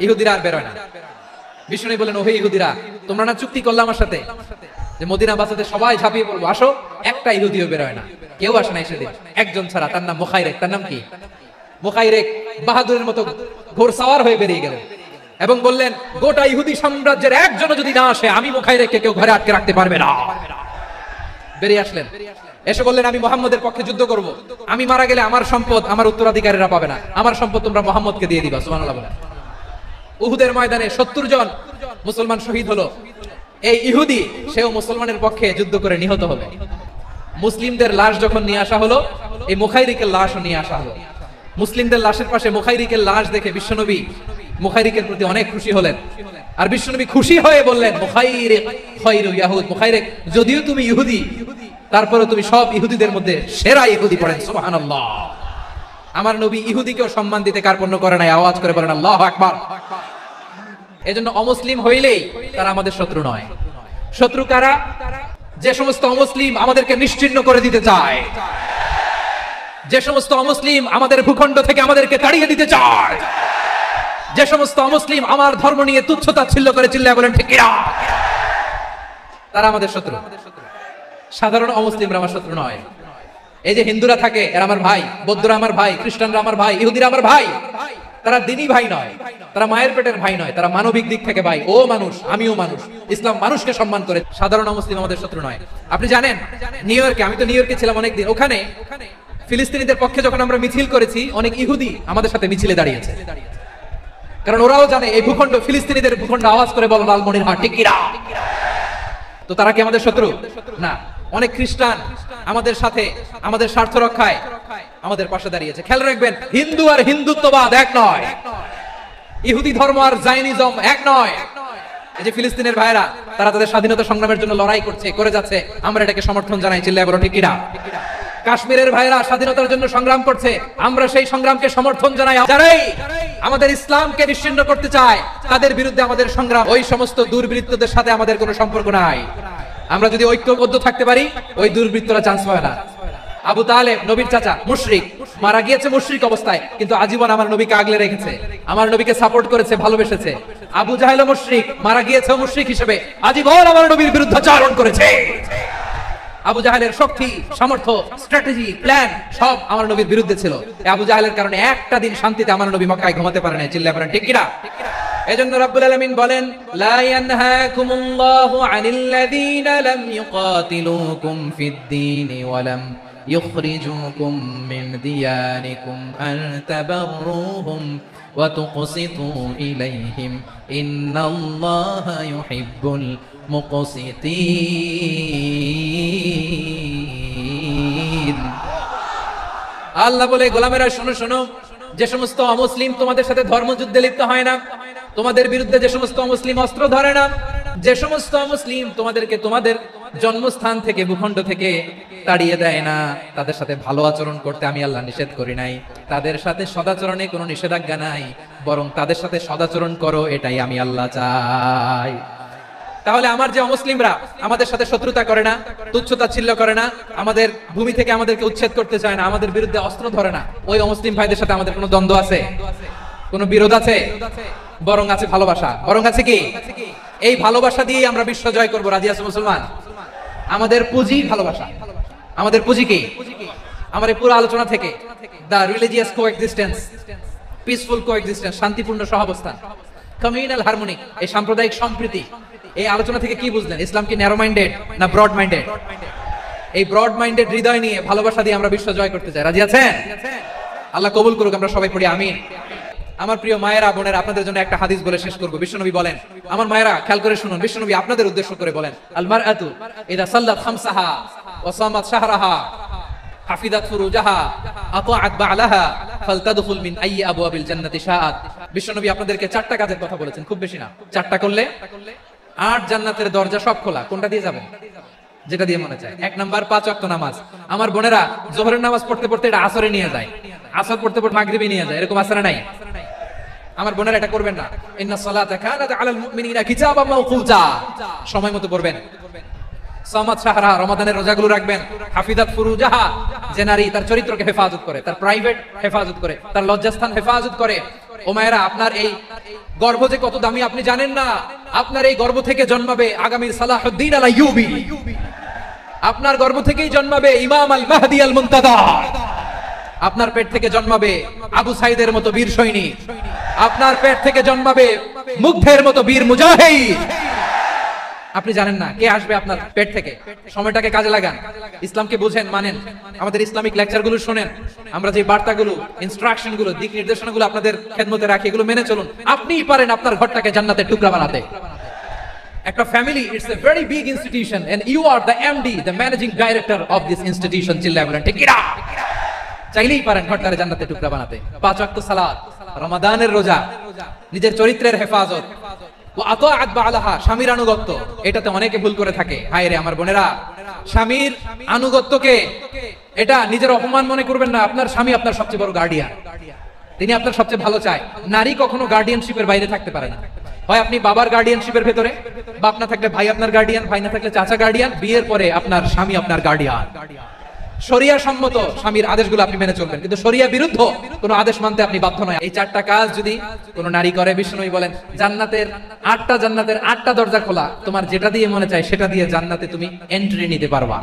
ইহুদিরা আর বেরোয় না। বিষ্ণু বলেন, ওহে ইহুদিরা, তোমরা না চুক্তি করলে আমার সাথে যে মদিনা বাঁচাতে সবাই ঝাঁপিয়ে পড়বো, আসো। একটা ইহুদিও বেরোয় না, কেউ আসে না সেদিন, একজন ছাড়া। তার নাম মুখাইরেক। তার নাম কি? মুখাইরেক বাহাদুরের মতো ঘোড়সাওয়ার হয়ে বেরিয়ে গেলেন এবং বললেন, গোটা ইহুদি সাম্রাজ্যের একজনও যদি না আসে, আমি মুখাইরেককে কেউ ঘরে আটকে রাখতে পারবে না। বেরিয়ে আসলেন, এসে বললেন, আমি মুহাম্মদের পক্ষে যুদ্ধ করব। আমি মারা গেলে আমার সম্পদ আমার উত্তরাধিকারীরা পাবে না, আমার সম্পদ তোমরা মুহাম্মদকে দিয়ে দিবা। সুবহানাল্লাহ বলেন। উহুদের ময়দানে 70 জন মুসলমান শহীদ হলো। এই ইহুদি সেও মুসলমানের পক্ষে যুদ্ধ করে নিহত হলো। মুসলিমদের লাশ যখন নিয়ে আসা হলো, এই মুখাইরিকের লাশও নিয়ে আসা হলো। মুসলিমদের লাশের পাশে মুখাইরিকের লাশ দেখে বিশ্বনবী মুখাইরিকের প্রতি অনেক খুশি হলেন। আর বিশ্বনবী খুশি হয়ে বললেন, মুখাইরিক খায়রু ইয়াহুদ। মুখাইরিক, যদিও তুমি ইহুদি, তারপরে তুমি সব ইহুদিদের মধ্যে সেরা ইহুদি। পড়েন সুবহানাল্লাহ। আমার নবী ইহুদিকেও সম্মান দিতে কার্পণ্য করে নাই। আওয়াজ করে বলেন আল্লাহু আকবার। এজন্য অমুসলিম হইলেই তারা আমাদের শত্রু নয়। শত্রু কারা? যে সমস্ত অমুসলিম আমাদেরকে নিশ্চিহ্ন করে দিতে চায়, যে সমস্ত অমুসলিম আমাদের ভূখণ্ড থেকে আমাদেরকে তাড়িয়ে দিতে চায়, যে সমস্ত অমুসলিম আমার ধর্ম নিয়ে তুচ্ছতাচ্ছিল্য করে চিল্লায় বলেন ঠিক কিনা, তারা আমাদের শত্রু। সাধারণ অমুসলিমরা আমার শত্রু নয়। এই যে হিন্দুরা থাকে, এরা আমার ভাই, বৌদ্ধরা আমার ভাই, খ্রিস্টানরা আমার ভাই, ইহুদিরা আমার ভাই। তারা দিনী ভাই নয়, তারা মায়ের পেটের ভাই নয়, তারা মানবিক দিক থেকে ভাই। ও মানুষ, আমিও মানুষ। ইসলাম মানুষকে সম্মান করে। সাধারণ মুসলিম আমাদের শত্রু নয়। আপনি জানেন নিউ ইয়র্কে, আমি তো নিউ ইয়র্কে ছিলাম অনেকদিন, ওখানে ফিলিস্তিনিদের পক্ষে যখন আমরা মিছিল করেছি, অনেক ইহুদি আমাদের সাথে মিছিলে দাঁড়িয়েছে। কারণ ওরাও জানে এই ভূখণ্ড ফিলিস্তিনিদের ভূখণ্ড। আওয়াজ করে বলো লালমনিরহাট ঠিক কিনা। তো তারা কি আমাদের শত্রু? না। অনেক খ্রিস্টান আমাদের সাথে আমাদের স্বার্থ রক্ষায় আমাদের পাশে দাঁড়িয়েছে। খেয়াল রাখবেন, হিন্দু আর হিন্দুত্ববাদ এক নয়, ইহুদি ধর্ম আর জায়নিজম এক নয়। এই যে ফিলিস্তিনের ভাইরা, তারা তাদের স্বাধীনতা সংগ্রামের জন্য লড়াই করছে, করে যাচ্ছে, আমরা এটাকে সমর্থন জানাই। চিল্লায় বলো ঠিক কিনা। কাশ্মীরের ভাইরা স্বাধীনতার জন্য সংগ্রাম করছে, আমরা সেই সংগ্রামকে সমর্থন জানাই। যারাই আমাদের ইসলামকে নিশ্চিহ্ন করতে চায়, তাদের বিরুদ্ধে আমাদের সংগ্রাম। ওই সমস্ত দুর্বৃত্তদের সাথে আমাদের কোনো সম্পর্ক নাই। আমরা যদি ঐক্যবদ্ধ থাকতে পারি, ওই দুর্বৃত্তরা চান্স পাবে না। আবু তালেব নবীর চাচা, মুশরিক, মারা গিয়েছে মুশরিক অবস্থায়, কিন্তু আজীবন আমার নবীকে আগলে রেখেছে, আমার নবীকে সাপোর্ট করেছে, ভালোবেসেছে। আবু জাহেল মুশরিক, মারা গিয়েছে মুশরিক হিসেবে, আজীবন আমার নবীর বিরুদ্ধে আচরণ করেছে। আবু জাহেলের শক্তি, সামর্থ্য, স্ট্র্যাটেজি, প্ল্যান সব আমার নবীর বিরুদ্ধে ছিল। আবু জাহেলের কারণে একটা দিন শান্তিতে আমার নবী মক্কায় ঘুমাতে পারে না। চিল্লায় বলেন ঠিক কিনা। এজন্য রাব্বুল আলামিন বলেন, লা ইয়ানহাকুমুল্লাহু আনিল্লাযীনা লাম ইউকাতিলুকুম ফিদ-দীনি ওয়া লাম ইখরিজুকুম মিন দিয়ারিকুম আন তাবাররুহুম ওয়া তুকসিতু ইলাইহিম ইন্নাল্লাহা ইউহিব্বুল মুকসিতিন। আল্লাহ বলে, গোলামেরা শোনো শোনো, যে সমস্ত অমুসলিম তোমাদের সাথে ধর্মযুদ্ধে লিপ্ত হয় না, তোমাদের বিরুদ্ধে যে সমস্ত অমুসলিম অস্ত্র ধরে না, যে সমস্ত অমুসলিম তোমাদেরকে তোমাদের জন্মস্থান থেকে ভূখণ্ড থেকে তাড়িয়ে দেয় না, তাদের সাথে ভালো আচরণ করতে আমি আল্লাহ নিষেধ করি নাই। তাদের সাথে সদাচরণে কোনো নিষেধাজ্ঞা নাই, বরং তাদের সাথে সদাচরণ করো, এটাই আমি আল্লাহ চাই। তাহলে আমার যে অমুসলিমরা আমাদের সাথে শত্রুতা করে না, তুচ্ছতাচ্ছিল্য করে না, আমাদের ভূমি থেকে আমাদেরকে উচ্ছেদ করতে চায় না, আমাদের বিরুদ্ধে অস্ত্র ধরে না, ওই অমুসলিম ভাইদের সাথে আমাদের কোনো দ্বন্দ্ব আছে? কোনো বিরোধ আছে? বরং আছে ভালোবাসা। বরং আছে কি? এই ভালোবাসা দিয়েই আমরা বিশ্ব জয় করবো। রাজি আছে মুসলমান? আমাদের পুঁজি ভালোবাসা। আমাদের পুঁজি কি? আমার এই পুরো আলোচনা থেকে দা রিলিজিয়াস কোএক্সিস্টেন্স, পিসফুল কোএক্সিস্টেন্স, শান্তিপূর্ণ সহাবস্থান, কমিউনাল হারমোনি, এই সাম্প্রদায়িক সম্প্রীতি, এই আলোচনা থেকে কি বুঝলেন? ইসলাম কি ন্যারো মাইন্ডেড না ব্রড মাইন্ডেড? এই ব্রড মাইন্ডেড হৃদয় নিয়ে ভালোবাসা দিয়ে আমরা বিশ্ব জয় করতে চাই। রাজি আছেন? আল্লাহ কবুল করুক। আমরা সবাই পড়ি আমিন। আমার প্রিয় মায়েরা, বোনেরা, আপনাদের জন্য একটা হাদিস বলে শেষ করব। বিশ্বনবী বলেন, আমার মায়েরা খেয়াল করে শুনুন, বিশ্বনবী আপনাদের উদ্দেশ্য করে বলেন, আল মারআতু ইযা সাল্লাত খামসাহা ওয়া সামাত শাহরাহা হাফিজাত ফুরুজাহা আতাআত বা'লাহা ফালতাদখুল মিন আইয়ি আবওয়াবিল জান্নাতি শাআত। বিশ্বনবী আপনাদেরকে 4টা কাজের কথা বলেছেন, খুব বেশি না। 4টা করলে 8 জান্নাতের দরজা সব খোলা। কোনটা দিয়ে যাবেন? যেটা দিয়ে মনে চায়। 1 নাম্বার 5 ওয়াক্ত নামাজ। আমার বোনেরা জোহরের নামাজ পড়তে পড়তে এটা আসরে নিয়ে যায়, আসর পড়তে পড়তে মাগরিবে নিয়ে যায়, এরকম আসরে নাই? আমার বোনেরা এটা করবেন না। ইন্নাস সালাতা কানাত আলাল মুমিনিনা কিতাবাম মাওকুতা, সময় মতো পড়বেন। সামাত শাহরা, রমাদানের রোজাগুলো রাখবেন। হাফিজাত ফুরুজাহা, যে নারী তার চরিত্রকে হেফাজত করে, তার প্রাইভেট হেফাজত করে, তার লজ্জাস্থান হেফাজত করে। ও মায়েরা, আপনার এই গর্ভ যে কত দামি আপনি জানেন না। আপনার এই গর্ভ থেকে জন্মাবে আগামীর সালাহুদ্দিন আল আইয়ুবী। আপনার গর্ভ থেকেই জন্মাবে ইমাম আল মাহদি আল মুনতাদর। আপনার পেট থেকে জন্মাবে আবু সাইদের মতো বীর সৈনিক। আপনার পেট থেকে জন্মাবে মুগ্ধের মতো বীর মুজাহিদ। আপনি জানেন না কে আসবে আপনার পেট থেকে। সময়টাকে কাজে লাগান, ইসলামকে বুঝেন, মানেন, আমাদের ইসলামিক লেকচারগুলো শুনেন। আমরা যে বার্তাগুলো, ইনস্ট্রাকশনগুলো, দিক নির্দেশনাগুলো আপনাদের খেদমতে রাখি, এগুলো মেনে চলুন। আপনিই পারেন আপনার ঘরটাকে জান্নাতের টুকরা বানাতে। একটা family, it's a very big institution and you are the MD, the managing director of this institution. চিল্লায় বলেন ঠিক কিনা? চাইলেই পারেন ঘরটারে জান্নাতের টুকরা বানাতে। 5 ওয়াক্ত সালাত, রমাদানের রোজা, নিজের চরিত্রের হেফাজত, আতাআত বালাহা, স্বামীর আনুগত্য। এটাতে অনেকে ভুল করে থাকে। হায় রে আমার বোনেরা, স্বামীর আনুগত্যকে এটা নিজের অপমান মনে করবেন না। আপনার স্বামী আপনার সবচেয়ে বড় গার্ডিয়ান, তিনি আপনার সবচেয়ে ভালো চায়। নারী কখনো গার্ডিয়ানশিপের বাইরে থাকতে পারে না। হয় আপনি বাবার গার্ডিয়ানশিপের ভেতরে, বাপ না থাকলে ভাই আপনার গার্ডিয়ান, ভাই না থাকলে চাচা গার্ডিয়ান, বিয়ের পরে আপনার স্বামী আপনার গার্ডিয়ান। শরিয়া সম্মত স্বামীর আদেশগুলো আপনি মেনে চলবেন, কিন্তু শরিয়া বিরুদ্ধ কোন আদেশ মানতে আপনি বাধ্য নয়। এই 4টা কাজ যদি কোন নারী করে, বিষ্ণুই বলেন জান্নাতের 8টা দরজা খোলা, তোমার যেটা দিয়ে মনে চায় সেটা দিয়ে জান্নাতে তুমি এন্ট্রি নিতে পারবা।